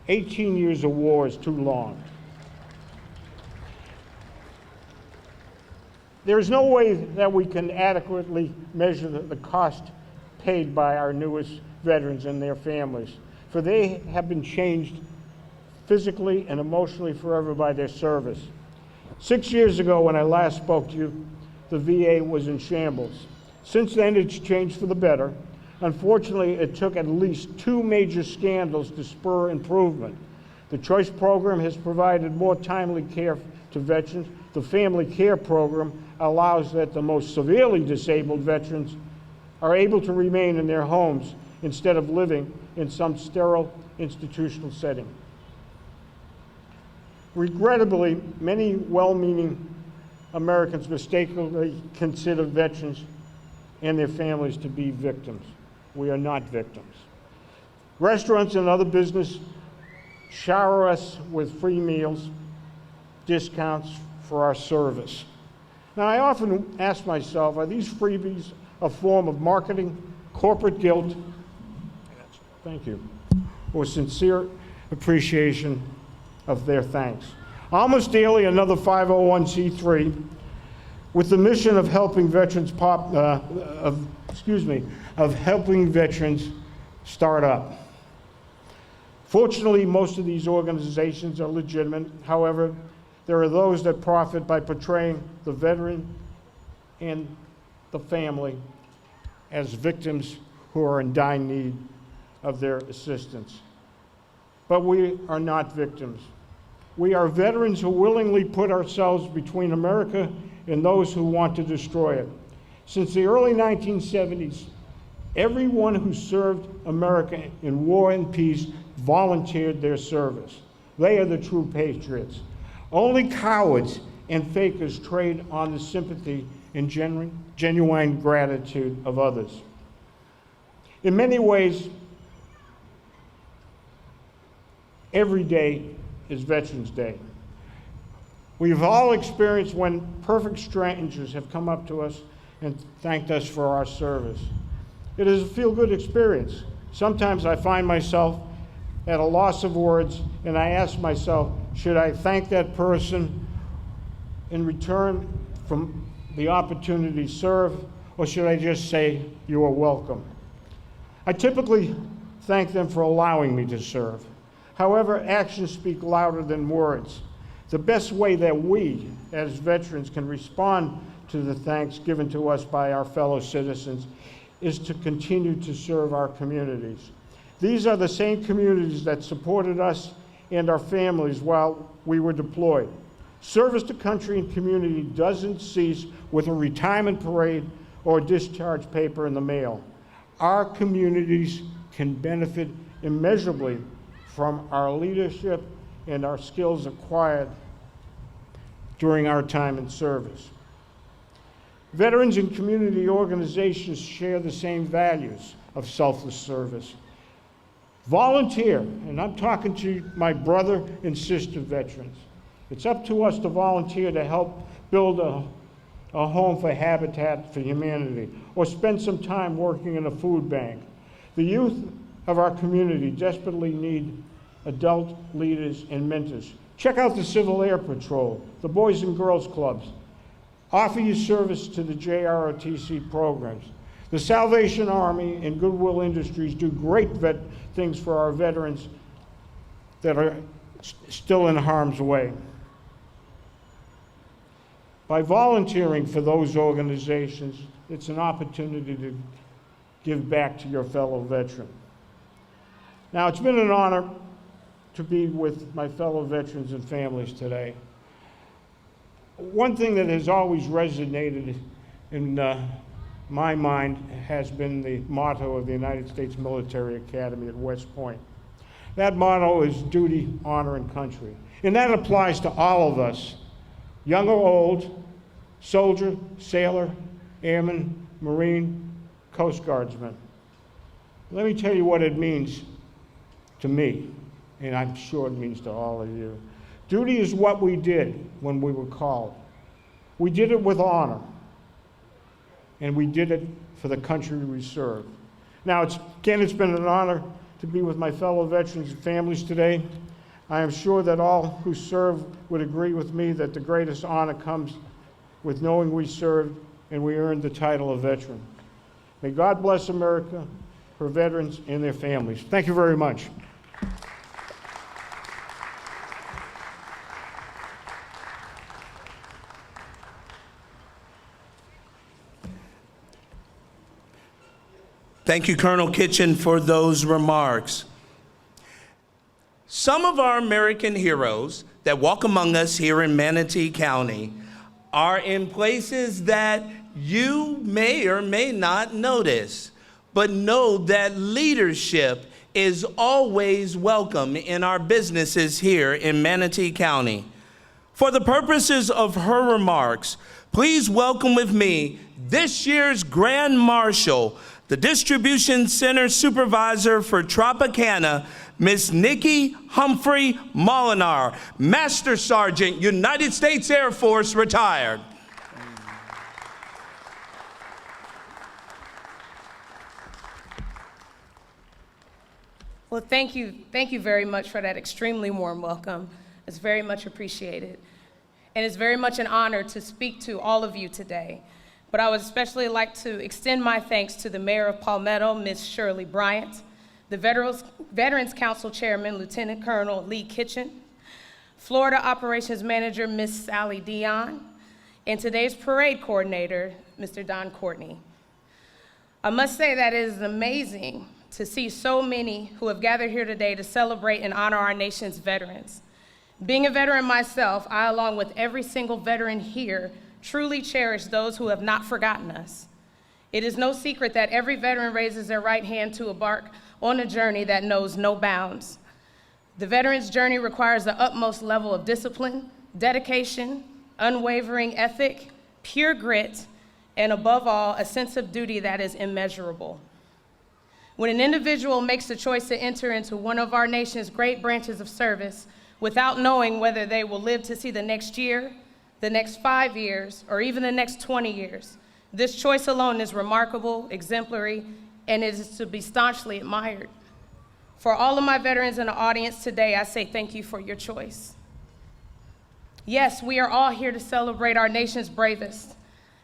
18 years of war is too long. There is no way that we can adequately measure the cost paid by our newest veterans and their families, for they have been changed physically and emotionally forever by their service. 6 years ago, when I last spoke to you, the VA was in shambles. Since then, it's changed for the better. Unfortunately, it took at least 2 major scandals to spur improvement. The Choice Program has provided more timely care to veterans. The Family Care Program allows that the most severely disabled veterans are able to remain in their homes instead of living in some sterile institutional setting. Regrettably, many well-meaning Americans mistakenly consider veterans and their families to be victims. We are not victims. Restaurants and other business shower us with free meals, discounts for our service. Now, I often ask myself, are these freebies a form of marketing, corporate guilt, thank you, or sincere appreciation of their thanks? Almost daily, another 501c3 with the mission of helping veterans helping veterans start up. Fortunately, most of these organizations are legitimate. However, there are those that profit by portraying the veteran and the family as victims who are in dire need of their assistance. But we are not victims. We are veterans who willingly put ourselves between America and those who want to destroy it. Since the early 1970s, everyone who served America in war and peace volunteered their service. They are the true patriots. Only cowards and fakers trade on the sympathy and genuine gratitude of others. In many ways, every day is Veterans Day. We've all experienced when perfect strangers have come up to us and thanked us for our service. It is a feel-good experience. Sometimes I find myself at a loss of words, and I ask myself, should I thank that person in return from the opportunity to serve, or should I just say, you are welcome? I typically thank them for allowing me to serve. However, actions speak louder than words. The best way that we, as veterans, can respond to the thanks given to us by our fellow citizens is to continue to serve our communities. These are the same communities that supported us and our families while we were deployed. Service to country and community doesn't cease with a retirement parade or discharge paper in the mail. Our communities can benefit immeasurably from our leadership and our skills acquired during our time in service. Veterans and community organizations share the same values of selfless service. Volunteer, and I'm talking to my brother and sister veterans. It's up to us to volunteer to help build a home for Habitat for Humanity, or spend some time working in a food bank. The youth of our community desperately need adult leaders and mentors. Check out the Civil Air Patrol, the Boys and Girls Clubs. Offer your service to the JROTC programs. The Salvation Army and Goodwill Industries do great things for our veterans that are still in harm's way. By volunteering for those organizations, it's an opportunity to give back to your fellow veteran. Now, it's been an honor to be with my fellow veterans and families today. One thing that has always resonated in my mind has been the motto of the United States Military Academy at West Point. That motto is duty, honor, and country. And that applies to all of us, young or old, soldier, sailor, airman, Marine, Coast Guardsman. Let me tell you what it means to me, and I'm sure it means to all of you. Duty is what we did when we were called. We did it with honor, and we did it for the country we serve. Now, it's been an honor to be with my fellow veterans and families today. I am sure that all who serve would agree with me that the greatest honor comes with knowing we served and we earned the title of veteran. May God bless America, her veterans, and their families. Thank you very much. Thank you, Colonel Kitchen, for those remarks. Some of our American heroes that walk among us here in Manatee County are in places that you may or may not notice, but know that leadership is always welcome in our businesses here in Manatee County. For the purposes of her remarks, please welcome with me this year's Grand Marshal, the Distribution Center Supervisor for Tropicana, Miss Nikki Humphrey Molinar, Master Sergeant, United States Air Force, retired. Well, thank you very much for that extremely warm welcome. It's very much appreciated. And it's very much an honor to speak to all of you today. But I would especially like to extend my thanks to the Mayor of Palmetto, Ms. Shirley Bryant, the Veterans Council Chairman, Lieutenant Colonel Lee Kitchen, Florida Operations Manager, Ms. Sally Dion, and today's parade coordinator, Mr. Don Courtney. I must say that it is amazing to see so many who have gathered here today to celebrate and honor our nation's veterans. Being a veteran myself, I, along with every single veteran here, truly cherish those who have not forgotten us. It is no secret that every veteran raises their right hand to embark on a journey that knows no bounds. The veteran's journey requires the utmost level of discipline, dedication, unwavering ethic, pure grit, and above all, a sense of duty that is immeasurable. When an individual makes the choice to enter into one of our nation's great branches of service without knowing whether they will live to see the next year, the next 5 years, or even the next 20 years, this choice alone is remarkable, exemplary, and it is to be staunchly admired. For all of my veterans in the audience today, I say thank you for your choice. Yes, we are all here to celebrate our nation's bravest.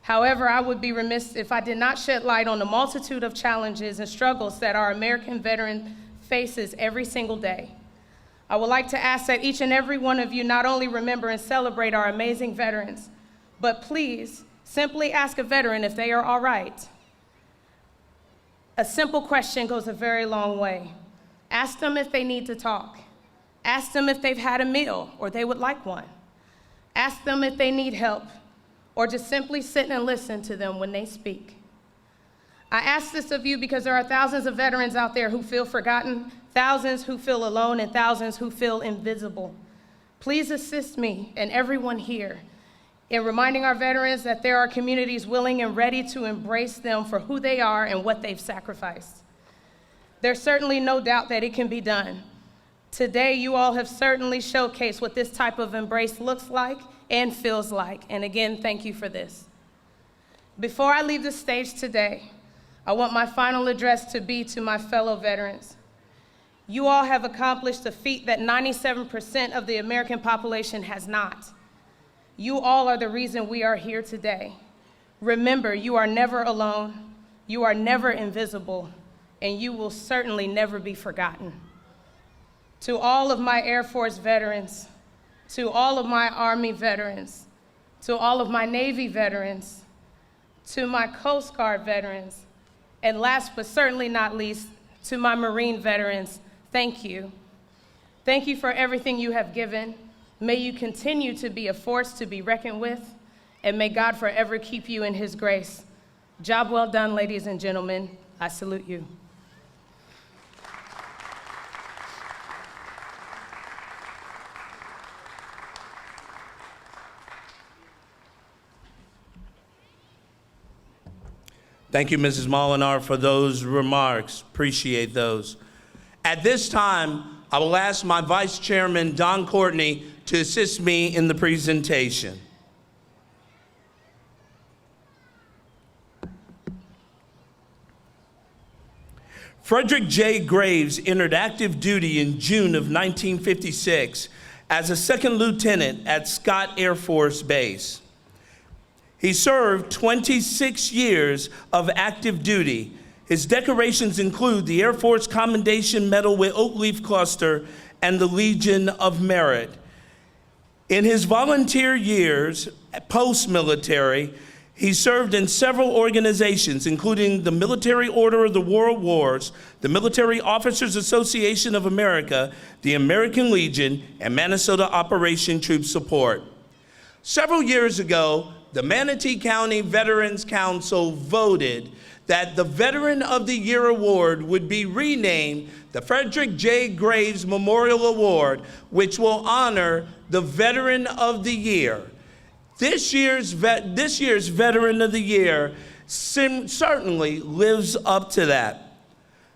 However, I would be remiss if I did not shed light on the multitude of challenges and struggles that our American veteran faces every single day. I would like to ask that each and every one of you not only remember and celebrate our amazing veterans, but please simply ask a veteran if they are all right. A simple question goes a very long way. Ask them if they need to talk. Ask them if they've had a meal or they would like one. Ask them if they need help, or just simply sit and listen to them when they speak. I ask this of you because there are thousands of veterans out there who feel forgotten, thousands who feel alone, and thousands who feel invisible. Please assist me and everyone here in reminding our veterans that there are communities willing and ready to embrace them for who they are and what they've sacrificed. There's certainly no doubt that it can be done. Today, you all have certainly showcased what this type of embrace looks like and feels like. And again, thank you for this. Before I leave the stage today, I want my final address to be to my fellow veterans. You all have accomplished a feat that 97% of the American population has not. You all are the reason we are here today. Remember, you are never alone, you are never invisible, and you will certainly never be forgotten. To all of my Air Force veterans, to all of my Army veterans, to all of my Navy veterans, to my Coast Guard veterans, and last but certainly not least, to my Marine veterans, thank you. Thank you for everything you have given. May you continue to be a force to be reckoned with, and may God forever keep you in his grace. Job well done, ladies and gentlemen. I salute you. Thank you, Mrs. Molinar, for those remarks. Appreciate those. At this time, I will ask my Vice Chairman, Don Courtney, to assist me in the presentation. Frederick J. Graves entered active duty in June of 1956 as a second lieutenant at Scott Air Force Base. He served 26 years of active duty. His decorations include the Air Force Commendation Medal with Oak Leaf Cluster and the Legion of Merit. In his volunteer years, post-military, he served in several organizations, including the Military Order of the World Wars, the Military Officers Association of America, the American Legion, and Minnesota Operation Troop Support. Several years ago, the Manatee County Veterans Council voted that the Veteran of the Year Award would be renamed the Frederick J. Graves Memorial Award, which will honor the Veteran of the Year. This year's Veteran of the Year certainly lives up to that.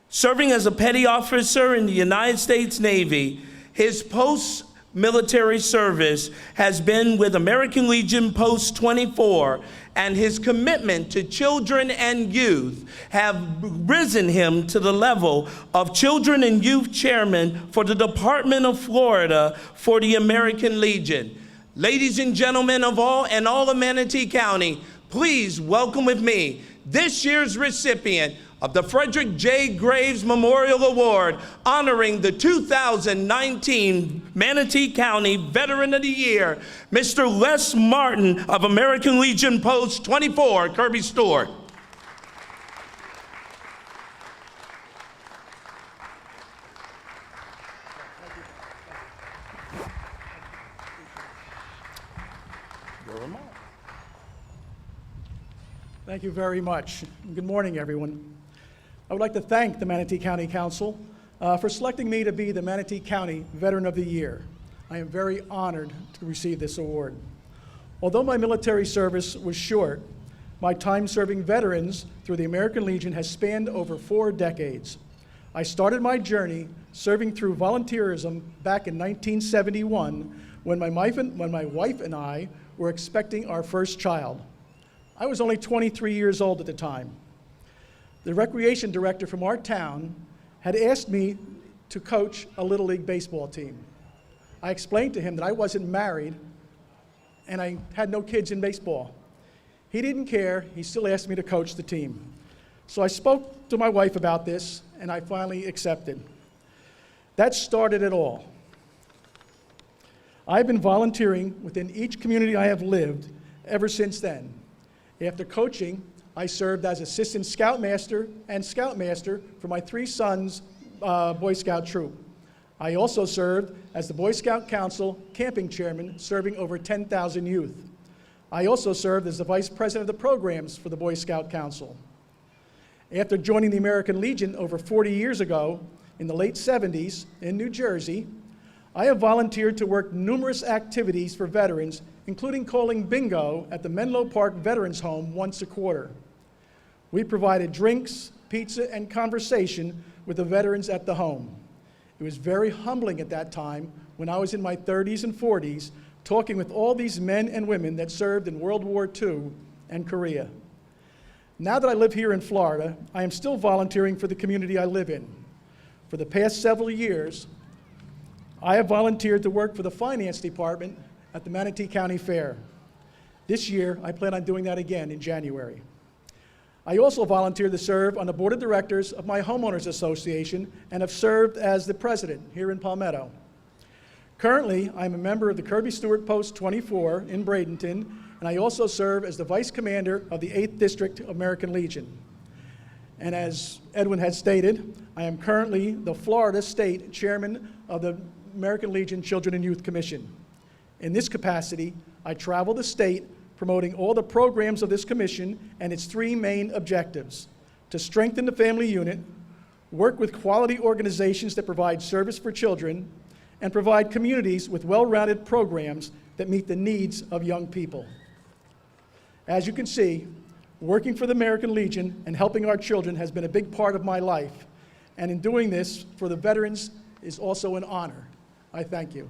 Serving as a petty officer in the United States Navy, his post-military service has been with American Legion Post 24, and his commitment to children and youth have risen him to the level of Children and Youth Chairman for the Department of Florida for the American Legion. Ladies and gentlemen of all of Manatee County, please welcome with me this year's recipient of the Frederick J. Graves Memorial Award, honoring the 2019 Manatee County Veteran of the Year, Mr. Les Martin of American Legion Post 24, Kirby Stewart. Thank you very much. Good morning, everyone. I would like to thank the Manatee County Council for selecting me to be the Manatee County Veteran of the Year. I am very honored to receive this award. Although my military service was short, my time serving veterans through the American Legion has spanned over 4 decades. I started my journey serving through volunteerism back in 1971 when my wife and I were expecting our first child. I was only 23 years old at the time. The recreation director from our town had asked me to coach a Little League baseball team. I explained to him that I wasn't married and I had no kids in baseball. He didn't care. He still asked me to coach the team. So I spoke to my wife about this and I finally accepted. That started it all. I've been volunteering within each community I have lived ever since then. After coaching, I served as Assistant Scoutmaster and Scoutmaster for my 3 sons' Boy Scout troop. I also served as the Boy Scout Council Camping Chairman, serving over 10,000 youth. I also served as the Vice President of the programs for the Boy Scout Council. After joining the American Legion over 40 years ago, in the late 70s in New Jersey, I have volunteered to work numerous activities for veterans, including calling bingo at the Menlo Park Veterans Home once a quarter. We provided drinks, pizza, and conversation with the veterans at the home. It was very humbling at that time, when I was in my 30s and 40s, talking with all these men and women that served in World War II and Korea. Now that I live here in Florida, I am still volunteering for the community I live in. For the past several years, I have volunteered to work for the finance department at the Manatee County Fair. This year, I plan on doing that again in January. I also volunteered to serve on the board of directors of my homeowners association and have served as the president here in Palmetto. Currently, I'm a member of the Kirby Stewart Post 24 in Bradenton, and I also serve as the vice commander of the 8th District American Legion. And as Edwin has stated, I am currently the Florida State Chairman of the American Legion Children and Youth Commission. In this capacity, I travel the state promoting all the programs of this commission and its 3 main objectives: to strengthen the family unit, work with quality organizations that provide service for children, and provide communities with well-rounded programs that meet the needs of young people. As you can see, working for the American Legion and helping our children has been a big part of my life, and in doing this for the veterans is also an honor. I thank you.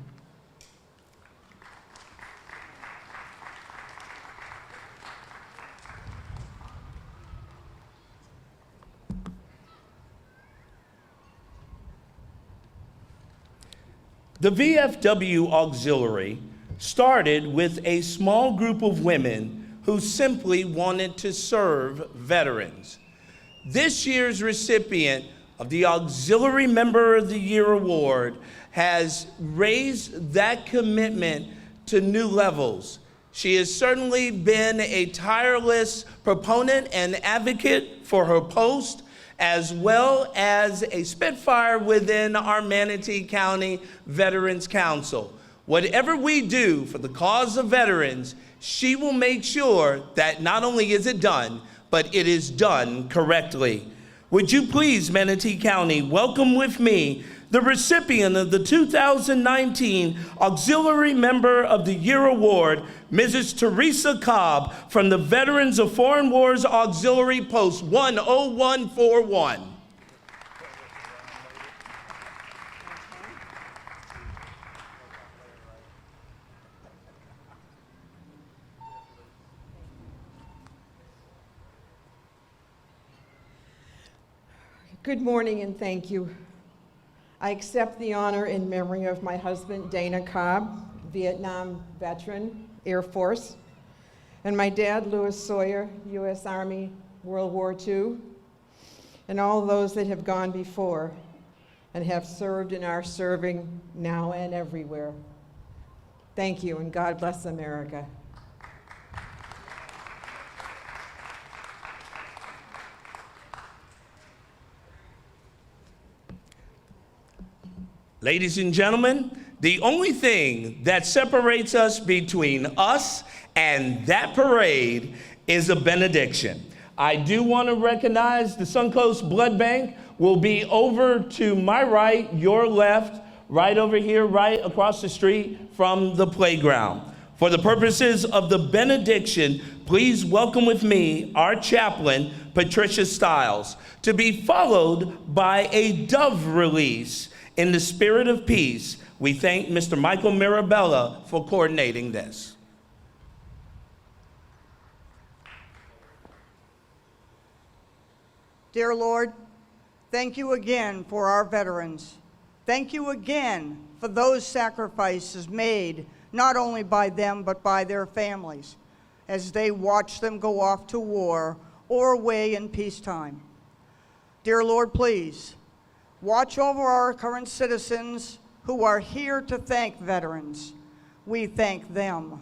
The VFW Auxiliary started with a small group of women who simply wanted to serve veterans. This year's recipient of the Auxiliary Member of the Year Award has raised that commitment to new levels. She has certainly been a tireless proponent and advocate for her post, as well as a spitfire within our Manatee County Veterans Council. Whatever we do for the cause of veterans, she will make sure that not only is it done, but it is done correctly. Would you please, Manatee County, welcome with me the recipient of the 2019 Auxiliary Member of the Year Award, Mrs. Teresa Cobb from the Veterans of Foreign Wars Auxiliary Post 10141. Good morning and thank you. I accept the honor in memory of my husband, Dana Cobb, Vietnam veteran, Air Force, and my dad, Louis Sawyer, U.S. Army, World War II, and all those that have gone before and have served and are serving now and everywhere. Thank you, and God bless America. Ladies and gentlemen, the only thing that separates us between us and that parade is a benediction. I do want to recognize the Suncoast Blood Bank will be over to my right, your left, right over here, right across the street from the playground. For the purposes of the benediction, please welcome with me our chaplain, Patricia Stiles, to be followed by a dove release. In the spirit of peace, we thank Mr. Michael Mirabella for coordinating this. Dear Lord, thank you again for our veterans. Thank you again for those sacrifices made not only by them but by their families as they watch them go off to war or away in peacetime. Dear Lord, please watch over our current citizens who are here to thank veterans. We thank them.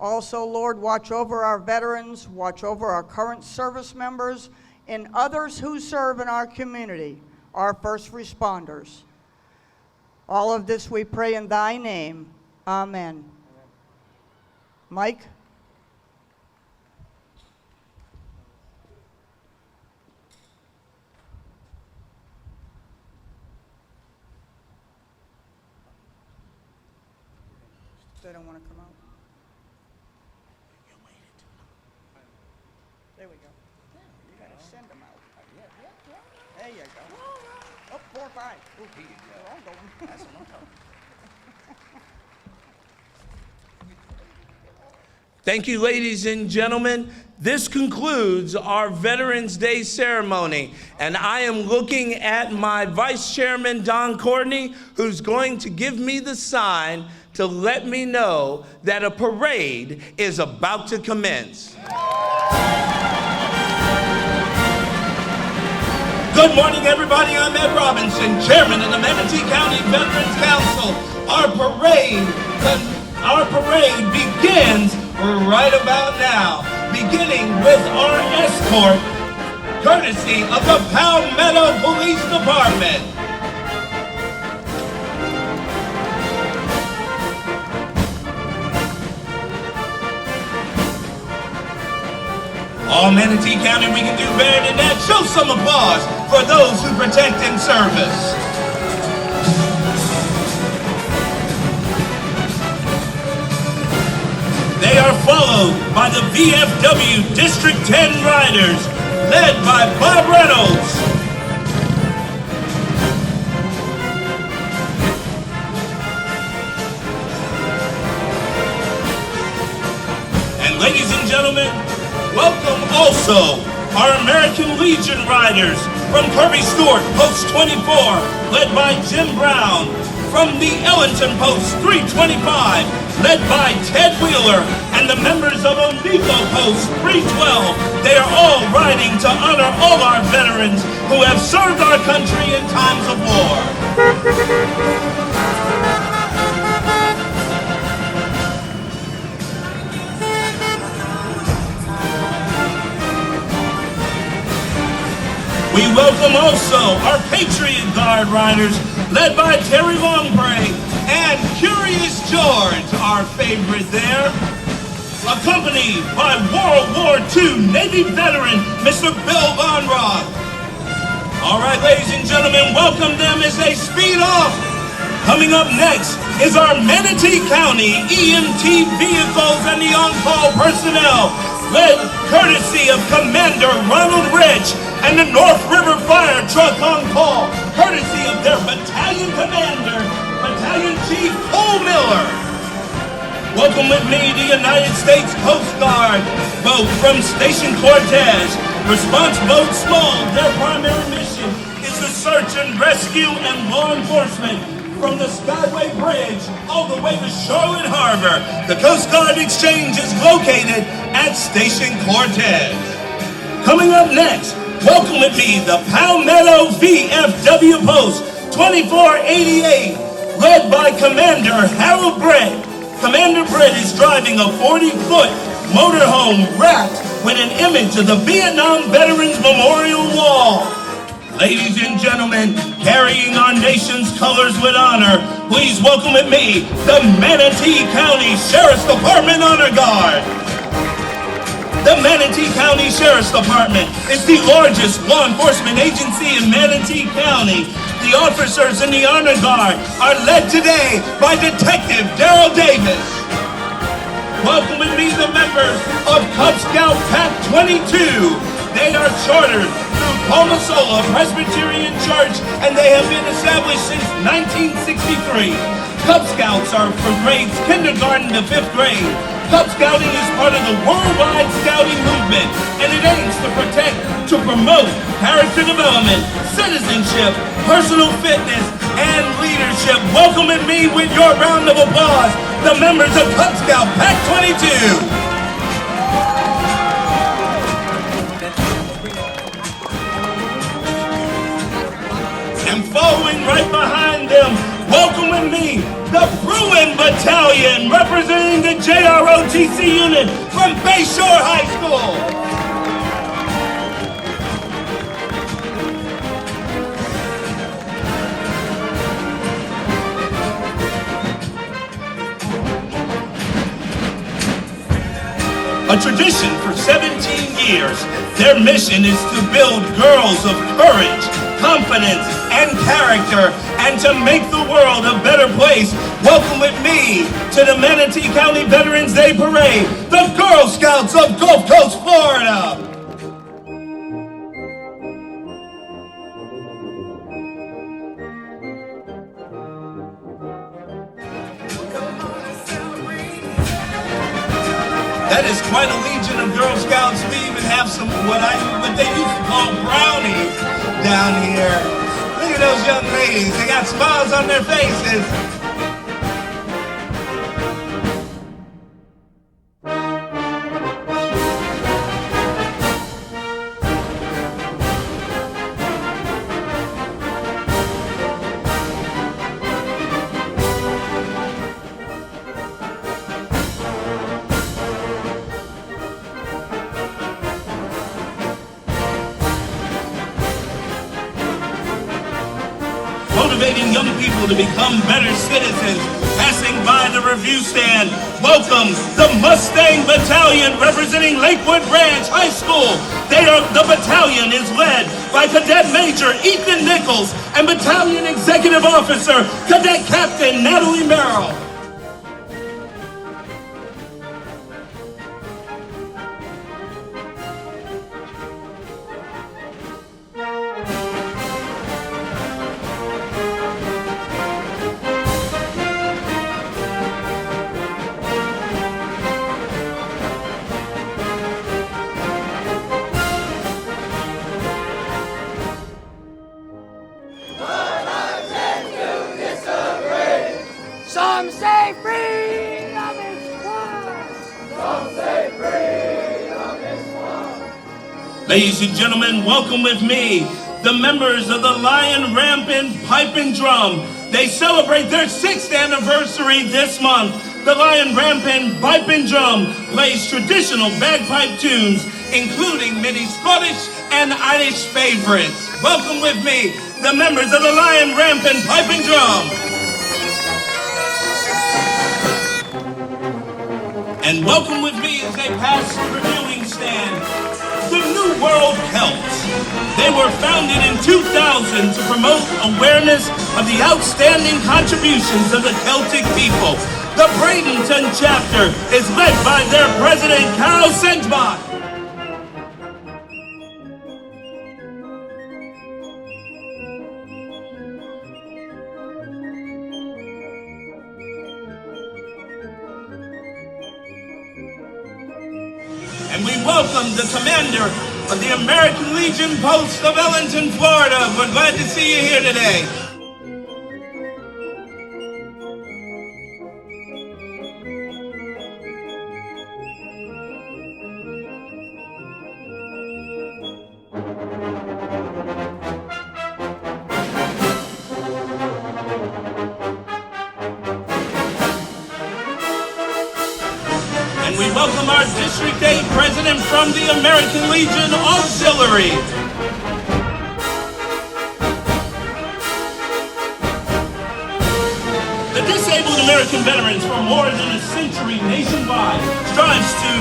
Also, Lord, watch over our veterans, watch over our current service members, and others who serve in our community, our first responders. All of this we pray in thy name. Amen. Mike? They don't want to come out. There we go. You got to send them out. There you go. Oh, 4 or 5. Ooh, they're all going. That's what I'm talking. Thank you, ladies and gentlemen. This concludes our Veterans Day ceremony, and I am looking at my Vice Chairman, Don Courtney, who's going to give me the sign to let me know that a parade is about to commence. Good morning, everybody. I'm Ed Robinson, Chairman of the Manatee County Veterans Council. Our parade begins right about now, beginning with our escort, courtesy of the Palmetto Police Department. All Manatee County, we can do better than that. Show some applause for those who protect and service. They are followed by the VFW District 10 Riders, led by Bob Reynolds. And ladies and gentlemen, welcome also our American Legion Riders from Kirby Stewart, Post 24, led by Jim Brown. From the Ellington Post 325, led by Ted Wheeler, and the members of Oneiko Post 312. They are all riding to honor all our veterans who have served our country in times of war. We welcome also our Patriot Guard riders, led by Terry Longbray and Curious George, our favorite there, accompanied by World War II Navy veteran, Mr. Bill Von Roth. All right, ladies and gentlemen, welcome them as they speed off. Coming up next is our Manatee County EMT vehicles and the on-call personnel, led courtesy of Commander Ronald Rich and the North River Fire Truck on call, courtesy of their battalion commander, Battalion Chief Cole Miller. Welcome with me the United States Coast Guard boat from Station Cortez. Response Boat Small, their primary mission is the search and rescue and law enforcement from the Skyway Bridge all the way to Charlotte Harbor. The Coast Guard Exchange is located at Station Cortez. Coming up next, welcome with me the Palmetto VFW Post 2488, led by Commander Harold Brett. Commander Brett is driving a 40-foot motorhome wrapped with an image of the Vietnam Veterans Memorial Wall. Ladies and gentlemen, carrying our nation's colors with honor, please welcome with me the Manatee County Sheriff's Department Honor Guard. The Manatee County Sheriff's Department is the largest law enforcement agency in Manatee County. The officers in the Honor Guard are led today by Detective Darrell Davis. Welcome with me the members of Cub Scout Pack 22. They are chartered through Palmasola Presbyterian Church, and they have been established since 1963. Cub Scouts are for grades kindergarten to 5th grade. Cub Scouting is part of the worldwide scouting movement, and it aims to protect, to promote character development, citizenship, personal fitness, and leadership. Welcome with me with your round of applause, the members of Cub Scout Pack 22. And following right behind them, welcome with me the Bruin Battalion, representing the JROTC unit from Bayshore High School. A tradition for 17 years, their mission is to build girls of courage, confidence, and character, and to make the world a better place. Welcome with me to the Manatee County Veterans Day Parade, the Girl Scouts of Gulf Coast, Florida. That is quite a legion of Girl Scouts. We even have some what they used to call brownies down here. Look at those young ladies. They got smiles on their faces. Motivating young people to become better citizens. Passing by the review stand, welcome the Mustang Battalion representing Lakewood Ranch High School. The battalion is led by Cadet Major Ethan Nichols and Battalion Executive Officer Cadet Captain Natalie Merrill. Some say freedom is one. Some say freedom is one. Ladies and gentlemen, welcome with me the members of the Lion Rampant Pipe and Drum. They celebrate their 6th anniversary this month. The Lion Rampant Pipe and Drum plays traditional bagpipe tunes, including many Scottish and Irish favorites. Welcome with me the members of the Lion Rampant Pipe and Drum. And welcome with me as they pass the reviewing stand, the New World Celts. They were founded in 2000 to promote awareness of the outstanding contributions of the Celtic people. The Bradenton chapter is led by their president, Carol Senjbach. And we welcome the commander of the American Legion Post of Ellington, Florida. We're glad to see you here today. And we welcome our District 8 President from the American Legion Auxiliary. The Disabled American Veterans for more than a century nationwide strives to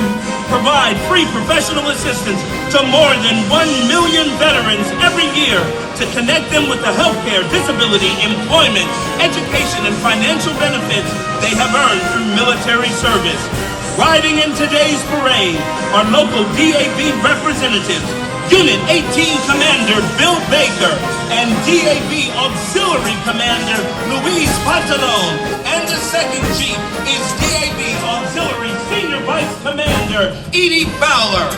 provide free professional assistance to more than 1 million veterans every year to connect them with the healthcare, disability, employment, education, and financial benefits they have earned through military service. Riding in today's parade are local DAV representatives, Unit 18 Commander Bill Baker and DAV Auxiliary Commander Luis Pantalon, and the second chief is DAV Auxiliary Senior Vice Commander Edie Fowler.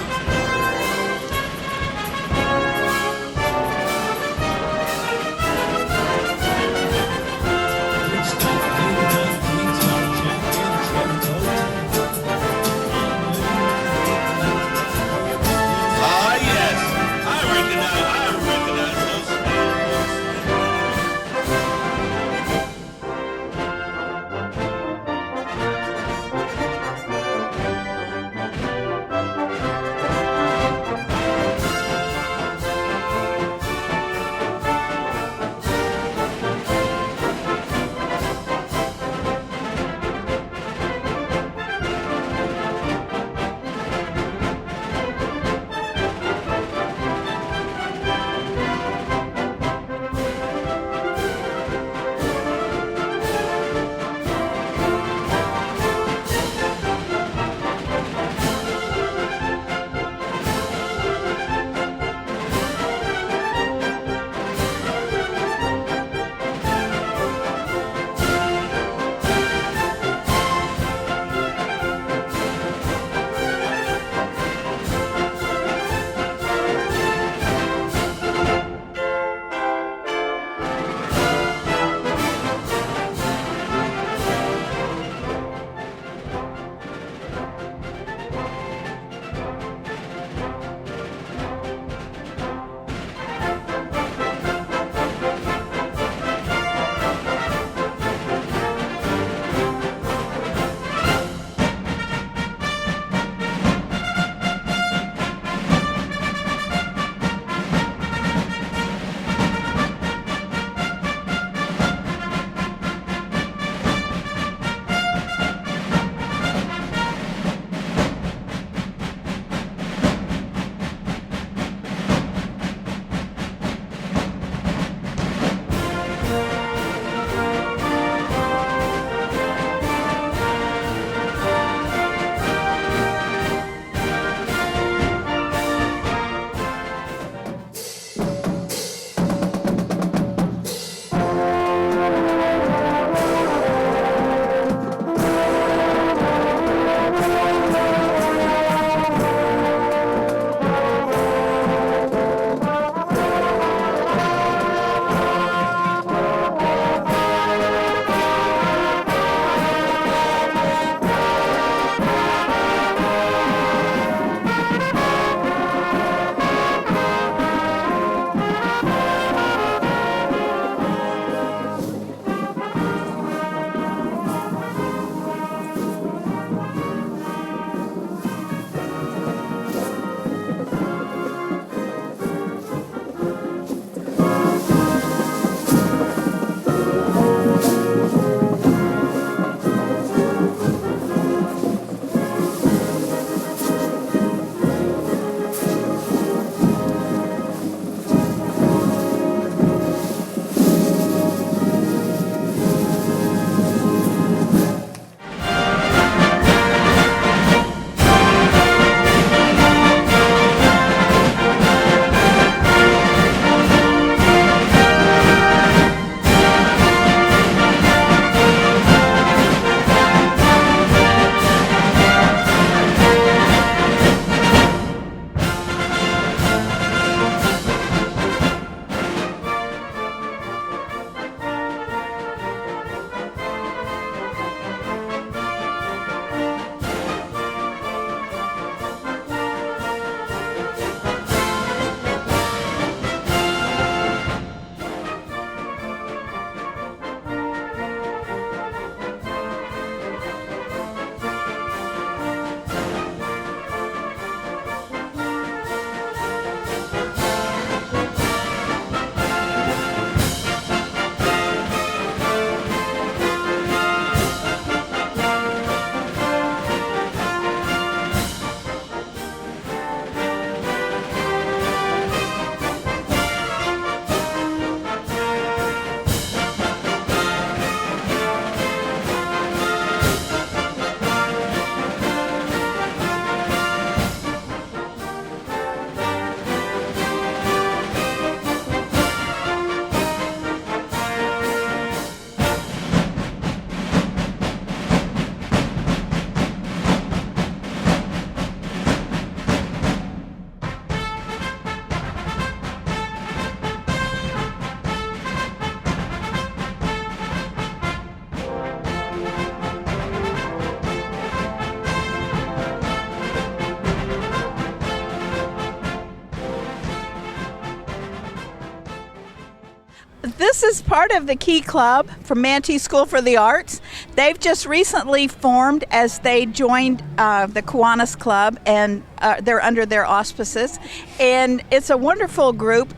this is part of the Key Club from Manatee School for the Arts. They've just recently formed as they joined the Kiwanis Club, and they're under their auspices. And it's a wonderful group.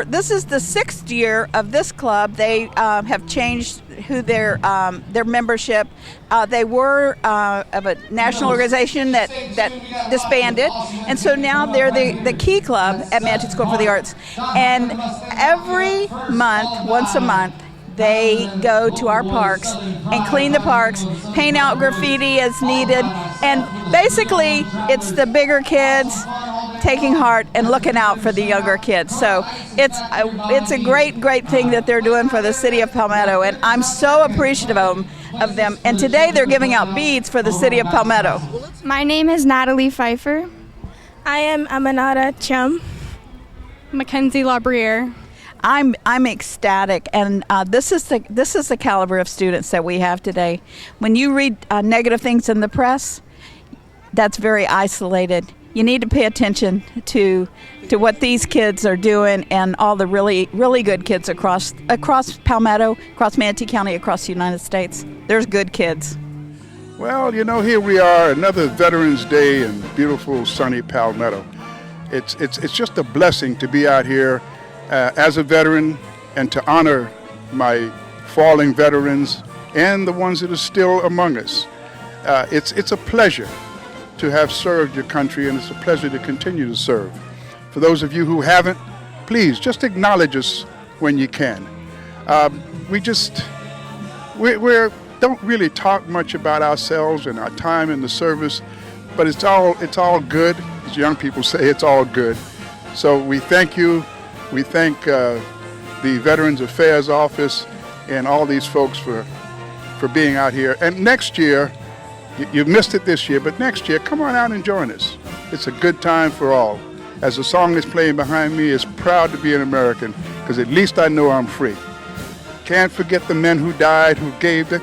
This is the 6th year of this club. They have changed who their membership. They were of a national organization that disbanded, and so now they're the Key Club at Manatee School for the Arts. And every month, once a month, they go to our parks and clean the parks, paint out graffiti as needed, and basically it's the bigger kids taking heart and looking out for the younger kids. So it's a great thing that they're doing for the city of Palmetto, and I'm so appreciative of them. And today they're giving out beads for the city of Palmetto. My name is Natalie Pfeiffer. I am Aminata Chum. Mackenzie Labriere. I'm ecstatic, and this is the caliber of students that we have today. When you read negative things in the press, that's very isolated. You need to pay attention to what these kids are doing, and all the really good kids across Palmetto, across Manatee County, across the United States. There's good kids. Well, you know, here we are, another Veterans Day in beautiful sunny Palmetto. It's just a blessing to be out here as a veteran and to honor my fallen veterans and the ones that are still among us. It's a pleasure to have served your country, and it's a pleasure to continue to serve. For those of you who haven't, please just acknowledge us when you can. We don't really talk much about ourselves and our time in the service, but it's all good. As young people say, it's all good. So we thank you. We thank the Veterans Affairs Office and all these folks for being out here. And next year, you missed it this year, but next year, come on out and join us. It's a good time for all. As the song is playing behind me, it's proud to be an American, because at least I know I'm free. Can't forget the men who died, who gave the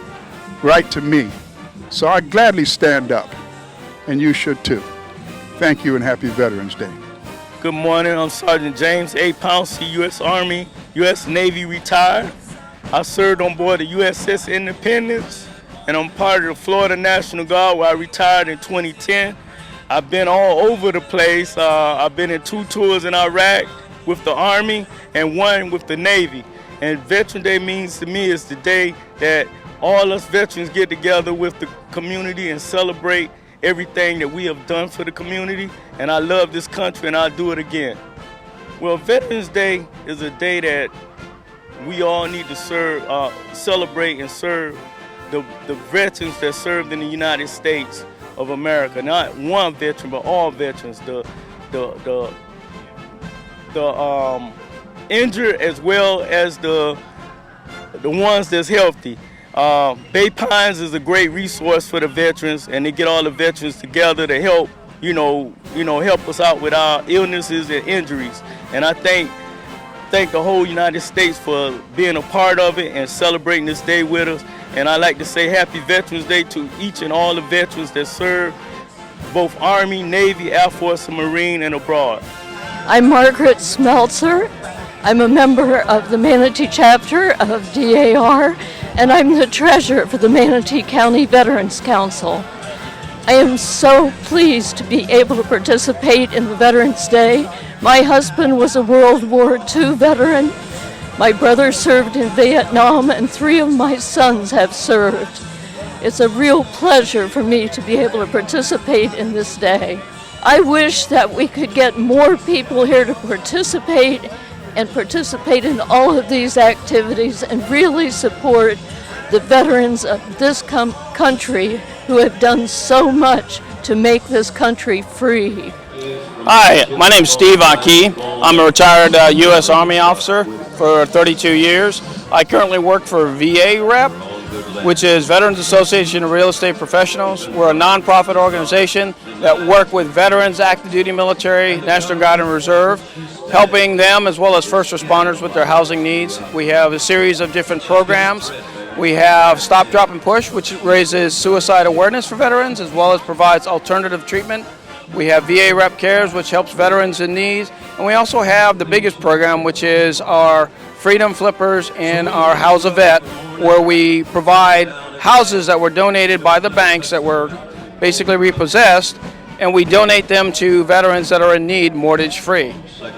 right to me. So I gladly stand up, and you should too. Thank you, and happy Veterans Day. Good morning, I'm Sergeant James A. Pouncey, U.S. Army, U.S. Navy retired. I served on board the USS Independence, and I'm part of the Florida National Guard, where I retired in 2010. I've been all over the place. I've been in 2 tours in Iraq with the Army and 1 with the Navy. And Veteran Day means to me is the day that all us veterans get together with the community and celebrate everything that we have done for the community. And I love this country, and I'll do it again. Well, Veterans Day is a day that we all need to celebrate and serve the veterans that served in the United States of America. Not one veteran, but all veterans. The injured as well as the ones that's healthy. Bay Pines is a great resource for the veterans, and they get all the veterans together to help, help us out with our illnesses and injuries. And I thank the whole United States for being a part of it and celebrating this day with us. And I'd like to say Happy Veterans Day to each and all the veterans that serve both Army, Navy, Air Force, and Marine, and abroad. I'm Margaret Smeltzer. I'm a member of the Manatee chapter of DAR, and I'm the treasurer for the Manatee County Veterans Council. I am so pleased to be able to participate in the Veterans Day. My husband was a World War II veteran. My brother served in Vietnam, and 3 of my sons have served. It's a real pleasure for me to be able to participate in this day. I wish that we could get more people here to participate in all of these activities and really support the veterans of this country who have done so much to make this country free. Hi, my name's Steve Aki. I'm a retired U.S. Army officer for 32 years. I currently work for VA Rep, which is Veterans Association of Real Estate Professionals. We're a nonprofit organization that work with veterans, active duty military, National Guard and Reserve, helping them as well as first responders with their housing needs. We have a series of different programs. We have Stop, Drop, and Push, which raises suicide awareness for veterans as well as provides alternative treatment. We have VA Rep Cares, which helps veterans in need. And we also have the biggest program, which is our Freedom Flippers and our House of Vet, where we provide houses that were donated by the banks that were basically repossessed, and we donate them to veterans that are in need, mortgage free.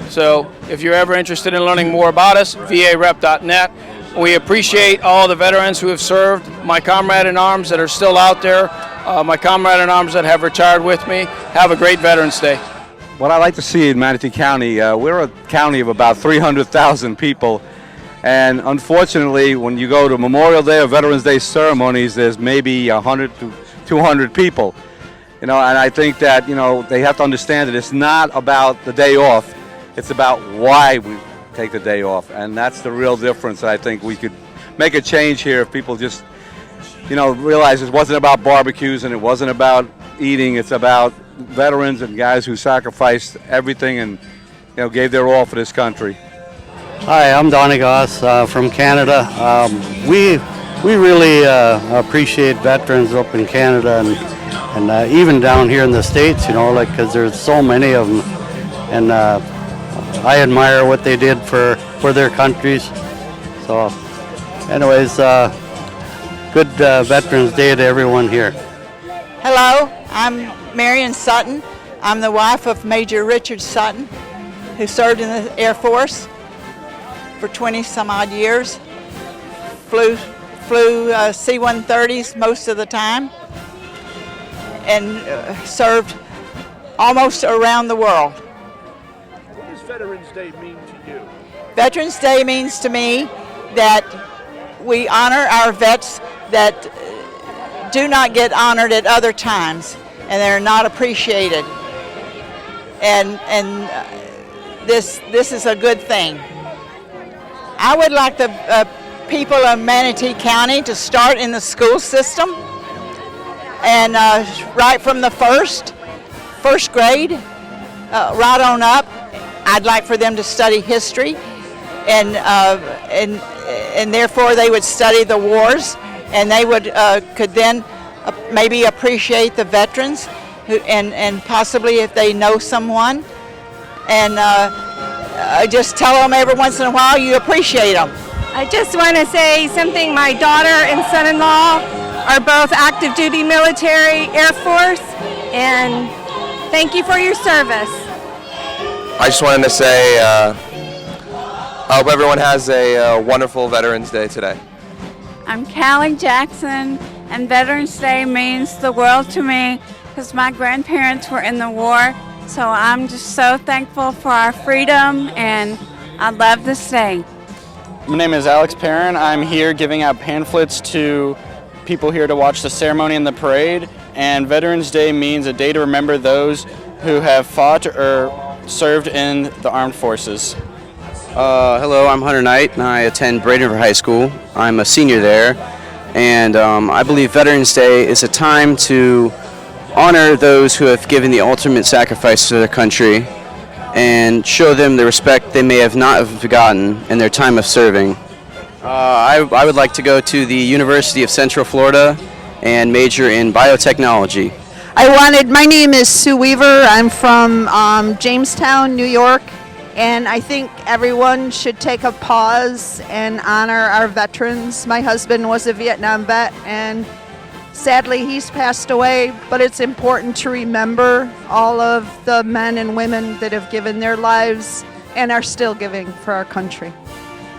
So if you're ever interested in learning more about us, varep.net. We appreciate all the veterans who have served, my comrade in arms that are still out there, my comrade in arms that have retired with me. Have a great Veterans Day. What I like to see in Manatee County, we're a county of about 300,000 people, and unfortunately when you go to Memorial Day or Veterans Day ceremonies, there's maybe 100 to 200 people. And I think that, they have to understand that it's not about the day off, it's about why we take the day off, and that's the real difference. I think we could make a change here if people just, realize it wasn't about barbecues and it wasn't about eating, it's about veterans and guys who sacrificed everything and, gave their all for this country. Hi, I'm Donnie Goss from Canada. We really appreciate veterans up in Canada and even down here in the States, because there's so many of them. And I admire what they did for their countries. So anyways, good Veterans Day to everyone here. Hello, I'm Marion Sutton. I'm the wife of Major Richard Sutton, who served in the Air Force for 20 some odd years. Flew C-130s most of the time and served almost around the world. What does Veterans Day mean to you? Veterans Day means to me that we honor our vets that do not get honored at other times and they're not appreciated. And this is a good thing. I would like the people of Manatee County to start in the school system, and right from the first grade, right on up. I'd like for them to study history, and therefore they would study the wars, and they could then maybe appreciate the veterans, and possibly if they know someone, and just tell them every once in a while you appreciate them. I just want to say something. My daughter and son-in-law are both active duty military, Air Force, and thank you for your service. I just wanted to say I hope everyone has a wonderful Veterans Day today. I'm Callie Jackson, and Veterans Day means the world to me because my grandparents were in the war, so I'm just so thankful for our freedom, and I love this day. My name is Alex Perrin. I'm here giving out pamphlets to people here to watch the ceremony and the parade, and Veterans Day means a day to remember those who have fought or served in the armed forces. Hello, I'm Hunter Knight, and I attend Braden River High School. I'm a senior there, and I believe Veterans Day is a time to honor those who have given the ultimate sacrifice to their country and show them the respect they may have not have forgotten in their time of serving. I would like to go to the University of Central Florida and major in biotechnology. My name is Sue Weaver. I'm from Jamestown, New York, and I think everyone should take a pause and honor our veterans. My husband was a Vietnam vet, and sadly he's passed away, but it's important to remember all of the men and women that have given their lives and are still giving for our country.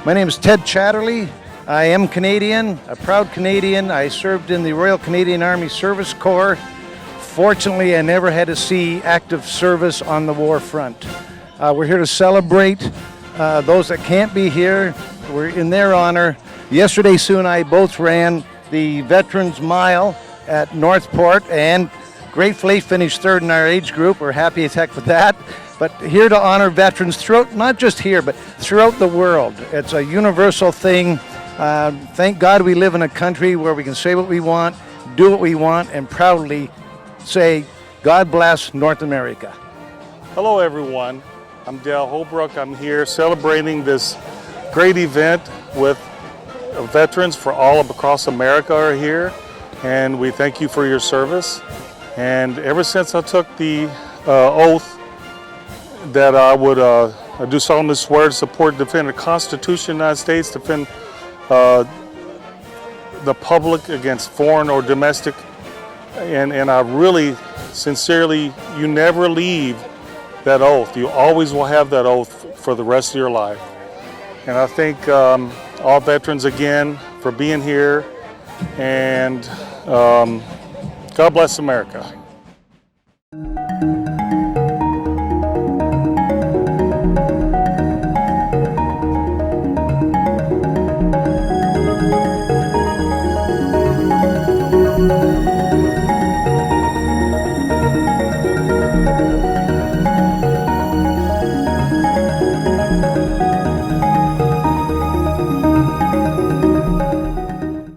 My name is Ted Chatterley. I am Canadian, a proud Canadian. I served in the Royal Canadian Army Service Corps. Fortunately, I never had to see active service on the war front. We're here to celebrate those that can't be here. We're in their honor. Yesterday, Sue and I both ran the Veterans Mile at Northport, and gratefully finished third in our age group. We're happy as heck with that. But here to honor veterans throughout, not just here, but throughout the world. It's a universal thing. Thank God we live in a country where we can say what we want, do what we want, and proudly say, God bless North America. Hello everyone, I'm Dale Holbrook. I'm here celebrating this great event with veterans for all across America are here, and we thank you for your service. And ever since I took the oath that I would I do solemnly swear to support and defend the Constitution of the United States, defend the public against foreign or domestic, and I really, sincerely, you never leave that oath. You always will have that oath for the rest of your life. And I thank all veterans again for being here, and God bless America.